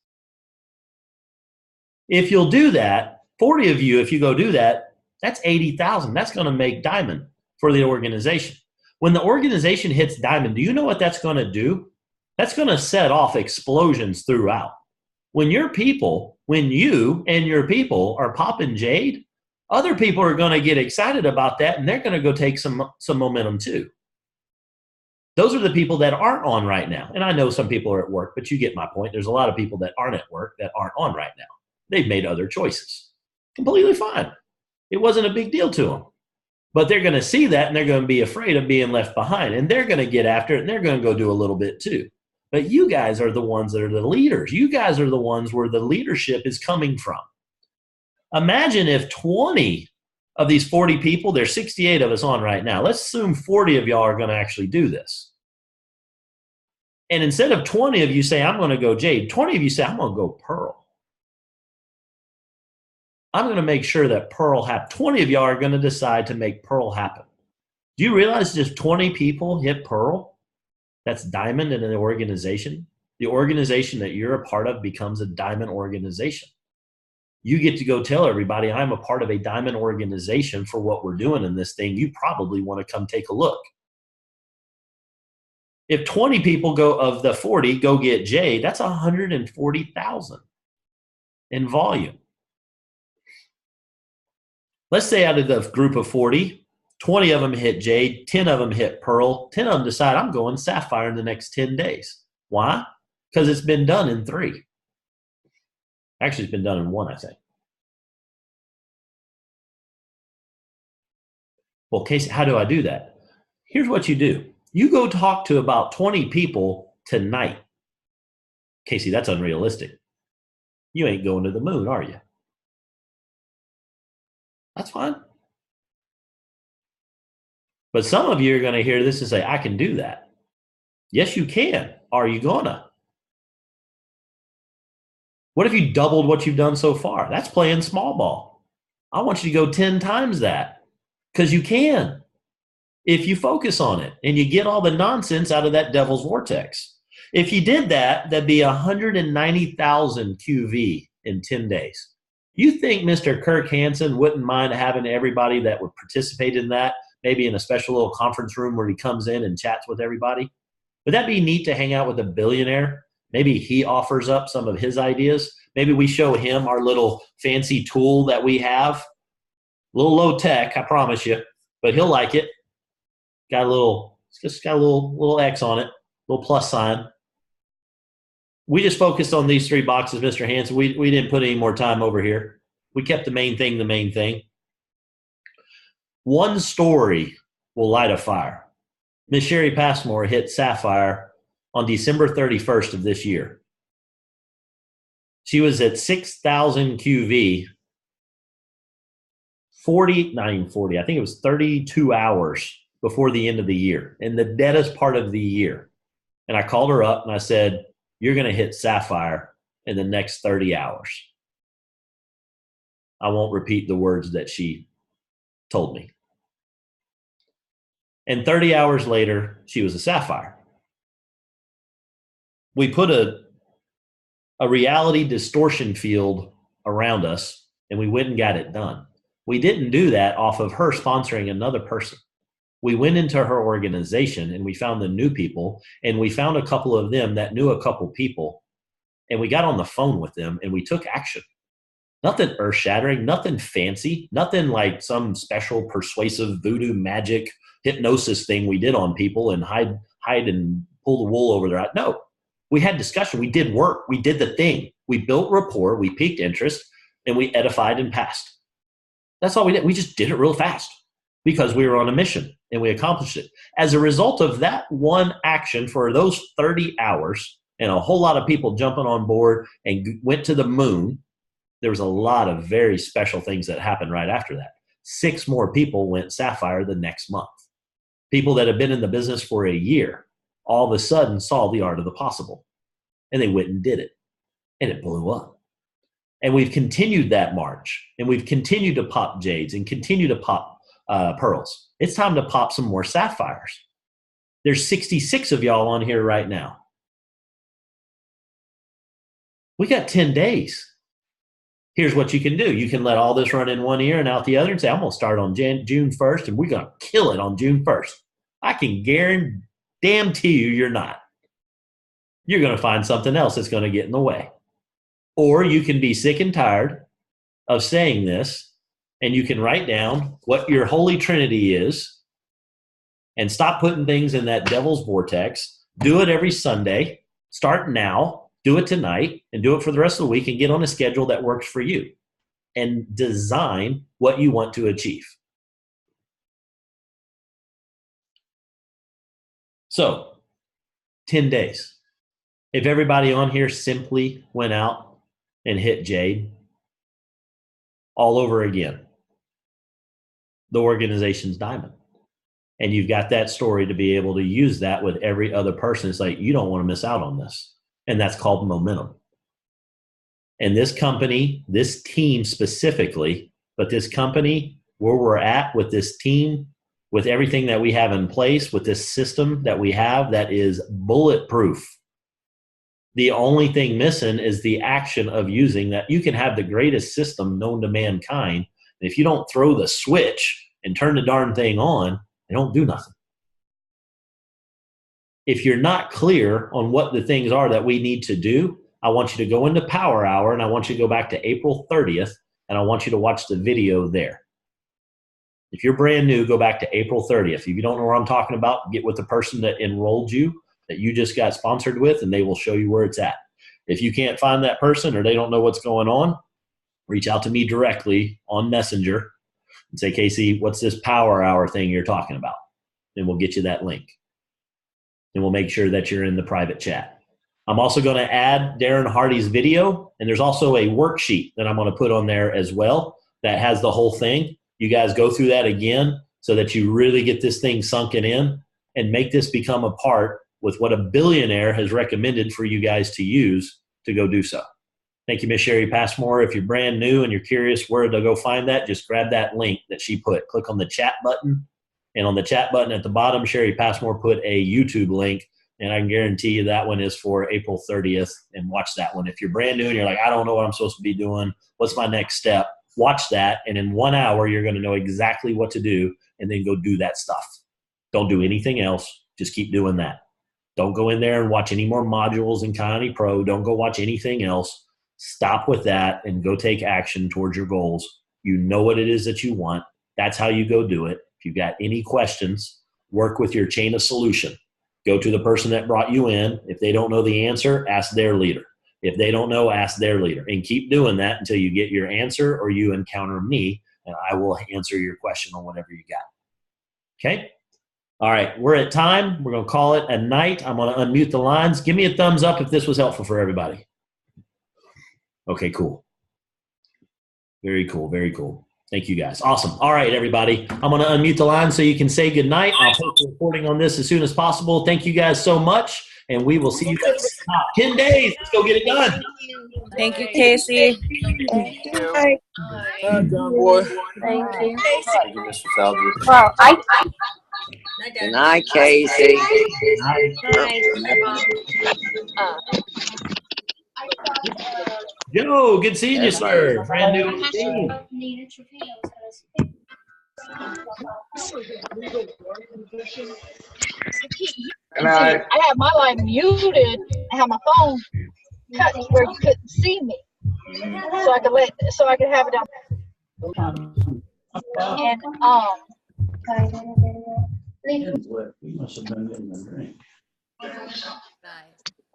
If you'll do that, 40 of you, if you go do that, that's 80,000. That's going to make diamond for the organization. When the organization hits diamond, do you know what that's going to do? That's going to set off explosions throughout. When you and your people are popping jade, other people are going to get excited about that, and they're going to go take some momentum too. Those are the people that aren't on right now. And I know some people are at work, but you get my point. There's a lot of people that aren't at work that aren't on right now. They've made other choices. Completely fine. It wasn't a big deal to them. But they're going to see that, and they're going to be afraid of being left behind. And they're going to get after it, and they're going to go do a little bit too. But you guys are the ones that are the leaders. You guys are the ones where the leadership is coming from. Imagine if 20 of these 40 people, there's 68 of us on right now. Let's assume 40 of y'all are going to actually do this. And instead of 20 of you say, I'm going to go jade, 20 of you say, I'm going to go pearl. I'm going to make sure that pearl happens. 20 of y'all are going to decide to make pearl happen. Do you realize just 20 people hit pearl? That's diamond in an organization. The organization that you're a part of becomes a diamond organization. You get to go tell everybody, I'm a part of a diamond organization for what we're doing in this thing. You probably want to come take a look. If 20 people of the 40 go get jade, that's 140,000 in volume. Let's say out of the group of 40, 20 of them hit jade, 10 of them hit pearl, 10 of them decide I'm going sapphire in the next 10 days. Why? Because it's been done in 3. Actually, it's been done in 1, I think. Well, Casey, how do I do that? Here's what you do. You go talk to about 20 people tonight. Casey, that's unrealistic. You ain't going to the moon, are you? That's fine. But some of you are going to hear this and say, I can do that. Yes, you can. Are you gonna? What if you doubled what you've done so far? That's playing small ball. I want you to go 10 times that because you can if you focus on it and you get all the nonsense out of that devil's vortex. If you did that, that'd be 190,000 QV in 10 days. You think Mr. Kirk Hansen wouldn't mind having everybody that would participate in that, maybe in a special little conference room where he comes in and chats with everybody? Would that be neat to hang out with a billionaire? Maybe he offers up some of his ideas. Maybe we show him our little fancy tool that we have. A little low tech, I promise you, but he'll like it. It's just got a little X on it, little plus sign. We just focused on these 3 boxes, Mr. Hansen. We didn't put any more time over here. We kept the main thing the main thing. One story will light a fire. Miss Sherry Passmore hit sapphire on December 31st of this year. She was at 6,000 QV, I think it was 32 hours before the end of the year, in the deadest part of the year. And I called her up and I said, you're going to hit sapphire in the next 30 hours. I won't repeat the words that she told me. And 30 hours later, she was a sapphire. We put a reality distortion field around us, and we went and got it done. We didn't do that off of her sponsoring another person. We went into her organization, and we found the new people, and we found a couple of them that knew a couple people, and we got on the phone with them, and we took action. Nothing earth-shattering, nothing fancy, nothing like some special persuasive voodoo magic hypnosis thing we did on people and hide and pull the wool over their eyes. No, we had discussion. We did work. We did the thing. We built rapport. We piqued interest, and we edified and passed. That's all we did. We just did it real fast because we were on a mission, and we accomplished it. As a result of that one action for those 30 hours and a whole lot of people jumping on board and went to the moon, there was a lot of very special things that happened right after that. 6 more people went sapphire the next month. People that have been in the business for a year all of a sudden saw the art of the possible, and they went and did it. and it blew up. And we've continued that march, and we've continued to pop jades and continue to pop pearls. It's time to pop some more sapphires. There's 66 of y'all on here right now. We got 10 days. Here's what you can do. You can let all this run in one ear and out the other and say, I'm going to start on June 1st, and we're going to kill it on June 1st. I can guarantee you're not. You're going to find something else that's going to get in the way. Or you can be sick and tired of saying this, and you can write down what your holy trinity is and stop putting things in that devil's vortex. Do it every Sunday. Start now. Do it tonight, and do it for the rest of the week, and get on a schedule that works for you and design what you want to achieve. So, 10 days. If everybody on here simply went out and hit jade all over again, the organization's diamond. And you've got that story to be able to use that with every other person. It's like, you don't want to miss out on this. And that's called momentum. And this company, this team specifically, but this company, where we're at with this team, with everything that we have in place, with this system that we have that is bulletproof. The only thing missing is the action of using that. You can have the greatest system known to mankind. And if you don't throw the switch and turn the darn thing on, it don't do nothing. If you're not clear on what the things are that we need to do, I want you to go into Power Hour, and I want you to go back to April 30th, and I want you to watch the video there. If you're brand new, go back to April 30th. If you don't know what I'm talking about, get with the person that enrolled you, that you just got sponsored with, and they will show you where it's at. If you can't find that person or they don't know what's going on, reach out to me directly on Messenger and say, Casey, what's this Power Hour thing you're talking about? And we'll get you that link. And we'll make sure that you're in the private chat. I'm also going to add Darren Hardy's video, and there's also a worksheet that I'm going to put on there as well that has the whole thing. You guys go through that again so that you really get this thing sunken in and make this become a part with what a billionaire has recommended for you guys to use to go do so. Thank you, Miss Sherry Passmore. If you're brand new and you're curious where to go find that, just grab that link that she put. Click on the chat button. And on the chat button at the bottom, Sherry Passmore put a YouTube link, and I can guarantee you that one is for April 30th, and watch that one. If you're brand new and you're like, I don't know what I'm supposed to be doing, what's my next step? Watch that, and in 1 hour, you're going to know exactly what to do, and then go do that stuff. Don't do anything else. Just keep doing that. Don't go in there and watch any more modules in County Pro. Don't go watch anything else. Stop with that and go take action towards your goals. You know what it is that you want. That's how you go do it. If you've got any questions, work with your chain of solution. Go to the person that brought you in. If they don't know the answer, ask their leader. If they don't know, ask their leader. And keep doing that until you get your answer or you encounter me, and I will answer your question on whatever you got. Okay? All right, we're at time. We're going to call it a night. I'm going to unmute the lines. Give me a thumbs up if this was helpful for everybody. Okay, cool. Very cool, very cool. Thank you, guys. Awesome. All right, everybody. I'm going to unmute the line so you can say goodnight. I'll post a recording on this as soon as possible. Thank you guys so much, and we will see you guys in 10 days. Let's go get it done. Thank you, Casey. Thank you. Bye. John boy. Thank you. Thank you, Mr. Falvey. Well, Good night, Casey. Joe, good seeing you, sir. Brand new on the team. And I I have my line muted. I have my phone cut where you couldn't see me, so I could have it on. And We must have been getting a drink.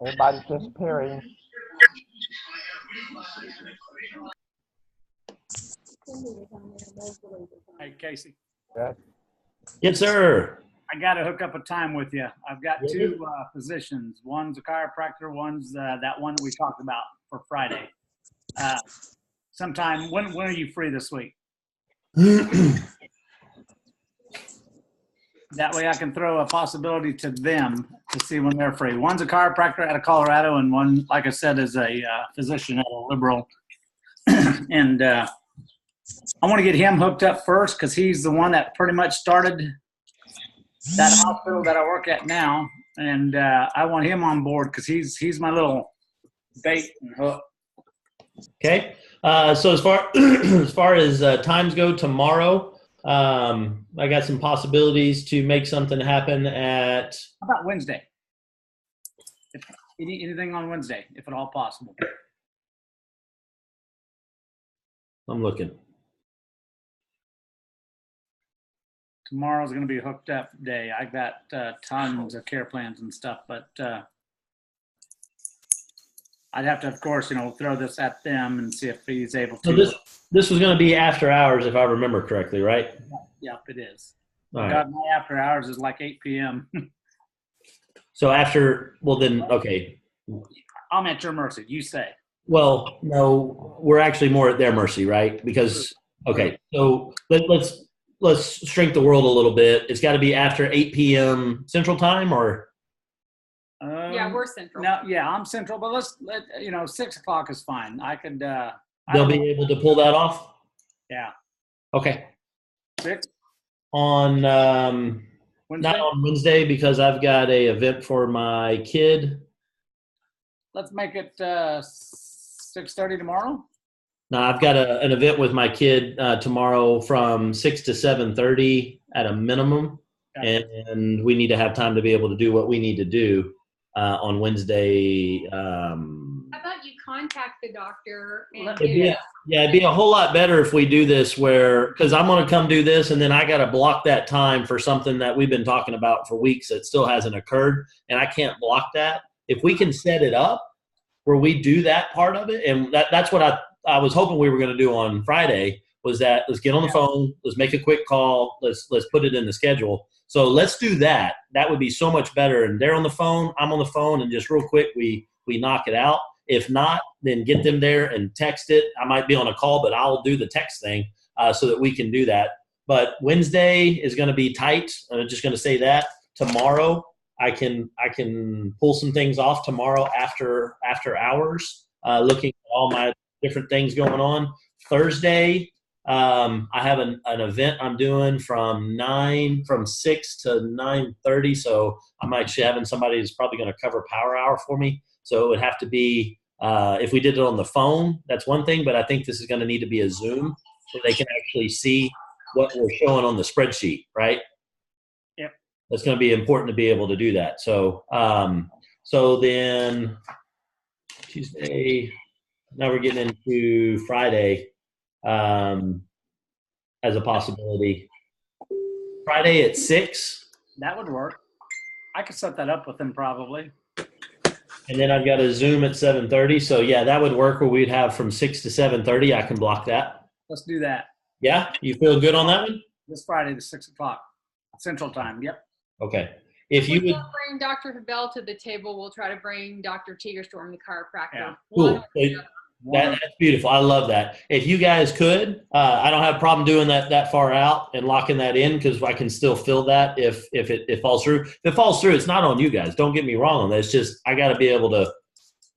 everybody's disappearing. Hey, Casey, Yes, sir. I got to hook up a time with you. I've got two positions. One's a chiropractor. One's that one that we talked about for Friday. Sometime, when are you free this week? That way I can throw a possibility to them to see when they're free. One's a chiropractor out of Colorado, and one, like I said, is a physician at a Liberal. And I want to get him hooked up first because he's the one that pretty much started that hospital that I work at now. And I want him on board because he's my little bait and hook. Okay. So as far as far as times go tomorrow, I got some possibilities to make something happen at. How about Wednesday? Anything on Wednesday, if at all possible. I'm looking. Tomorrow's going to be a hooked up day. I got tons of care plans and stuff, but I'd have to, of course, throw this at them and see if he's able to. So this was going to be after hours, if I remember correctly, right? Yep, it is. All right. God, my after hours is like 8 p.m. So after, well then, okay. I'm at your mercy. You say. Well, no, we're actually more at their mercy, right? Because, okay, so let's shrink the world a little bit. It's got to be after 8 p.m. Central Time, or? Yeah, we're central. No, yeah, I'm central, but let 6 o'clock is fine. I could. They'll be able to pull that off? Yeah. Okay. 6 On, Wednesday. not on Wednesday because I've got a event for my kid. Let's make it 6:30 tomorrow. No, I've got an event with my kid tomorrow from 6 to 7:30 at a minimum, Okay. and we need to have time to be able to do what we need to do on Wednesday. How about you contact the doctor and It'd be a whole lot better if we do this because I'm going to come do this, and then I got to block that time for something that we've been talking about for weeks that still hasn't occurred, and I can't block that. If we can set it up where we do that part of it, and that's what I was hoping we were going to do on Friday, was that let's get on the phone, let's make a quick call, let's put it in the schedule. So let's do that. That would be so much better. And they're on the phone, I'm on the phone, and just real quick we knock it out. If not, then get them there and text it. I might be on a call, but I'll do the text thing so that we can do that. But Wednesday is going to be tight. I'm just going to say that. Tomorrow, I can pull some things off tomorrow after hours, looking at all my different things going on. Thursday, I have an event I'm doing from 6 to 9:30. So I'm actually having somebody who's probably going to cover Power Hour for me. So it would have to be, if we did it on the phone, that's one thing, but I think this is going to need to be a Zoom so they can actually see what we're showing on the spreadsheet, right? Yep. That's going to be important to be able to do that. So, so then Tuesday, now we're getting into Friday as a possibility. Friday at 6. That would work. I could set that up with them probably. And then I've got a Zoom at 7:30. So yeah, that would work where we'd have from 6 to 7:30. I can block that. Let's do that. Yeah? You feel good on that one? This Friday to 6 o'clock Central Time. Yep. Okay. If you we would, don't bring Dr. Bell to the table, we'll try to bring Dr. Tigerstorm, the chiropractor. Yeah. cool. One or the other. That's beautiful. I love that. If you guys could, I don't have a problem doing that far out and locking that in because I can still fill that if it falls through. If it falls through, it's not on you guys. Don't get me wrong on that. It's just I got to be able to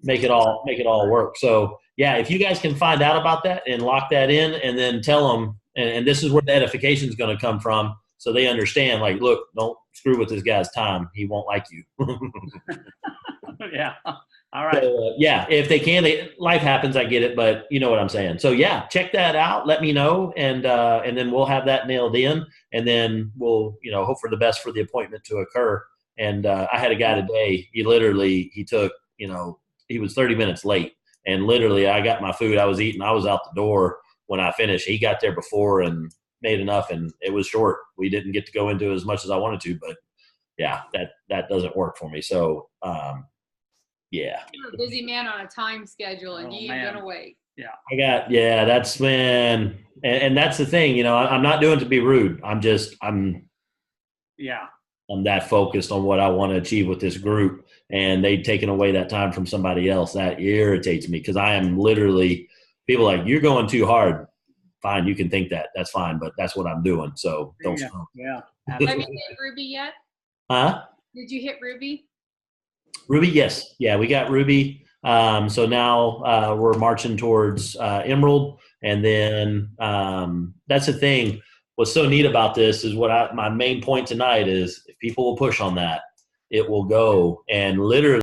make it all work. So yeah, if you guys can find out about that and lock that in, and then tell them, and this is where the edification is going to come from, so they understand. Like, look, don't screw with this guy's time. He won't like you. Yeah. All right. So, yeah, if they can, life happens. I get it, but you know what I'm saying. So yeah, check that out. Let me know, and then we'll have that nailed in, and then we'll hope for the best for the appointment to occur. And I had a guy today. He took he was 30 minutes late, and literally I got my food. I was eating. I was out the door when I finished. He got there before and made enough, and it was short. We didn't get to go into as much as I wanted to, but yeah, that doesn't work for me. So. Yeah. You're a busy man on a time schedule, and Oh, you ain't man. gonna wait. That's when, and that's the thing, I'm not doing it to be rude. I'm that focused on what I want to achieve with this group, and they've taken away that time from somebody else. That irritates me because I am literally, people are like, you're going too hard. fine, you can think that. That's fine, but that's what I'm doing. So don't Yeah. stop. Yeah. Have you hit Ruby yet? Huh? Did you hit Ruby? Ruby, yes. Yeah, we got Ruby. So now we're marching towards Emerald. And then that's the thing. What's so neat about this is my main point tonight is if people will push on that, it will go. And literally,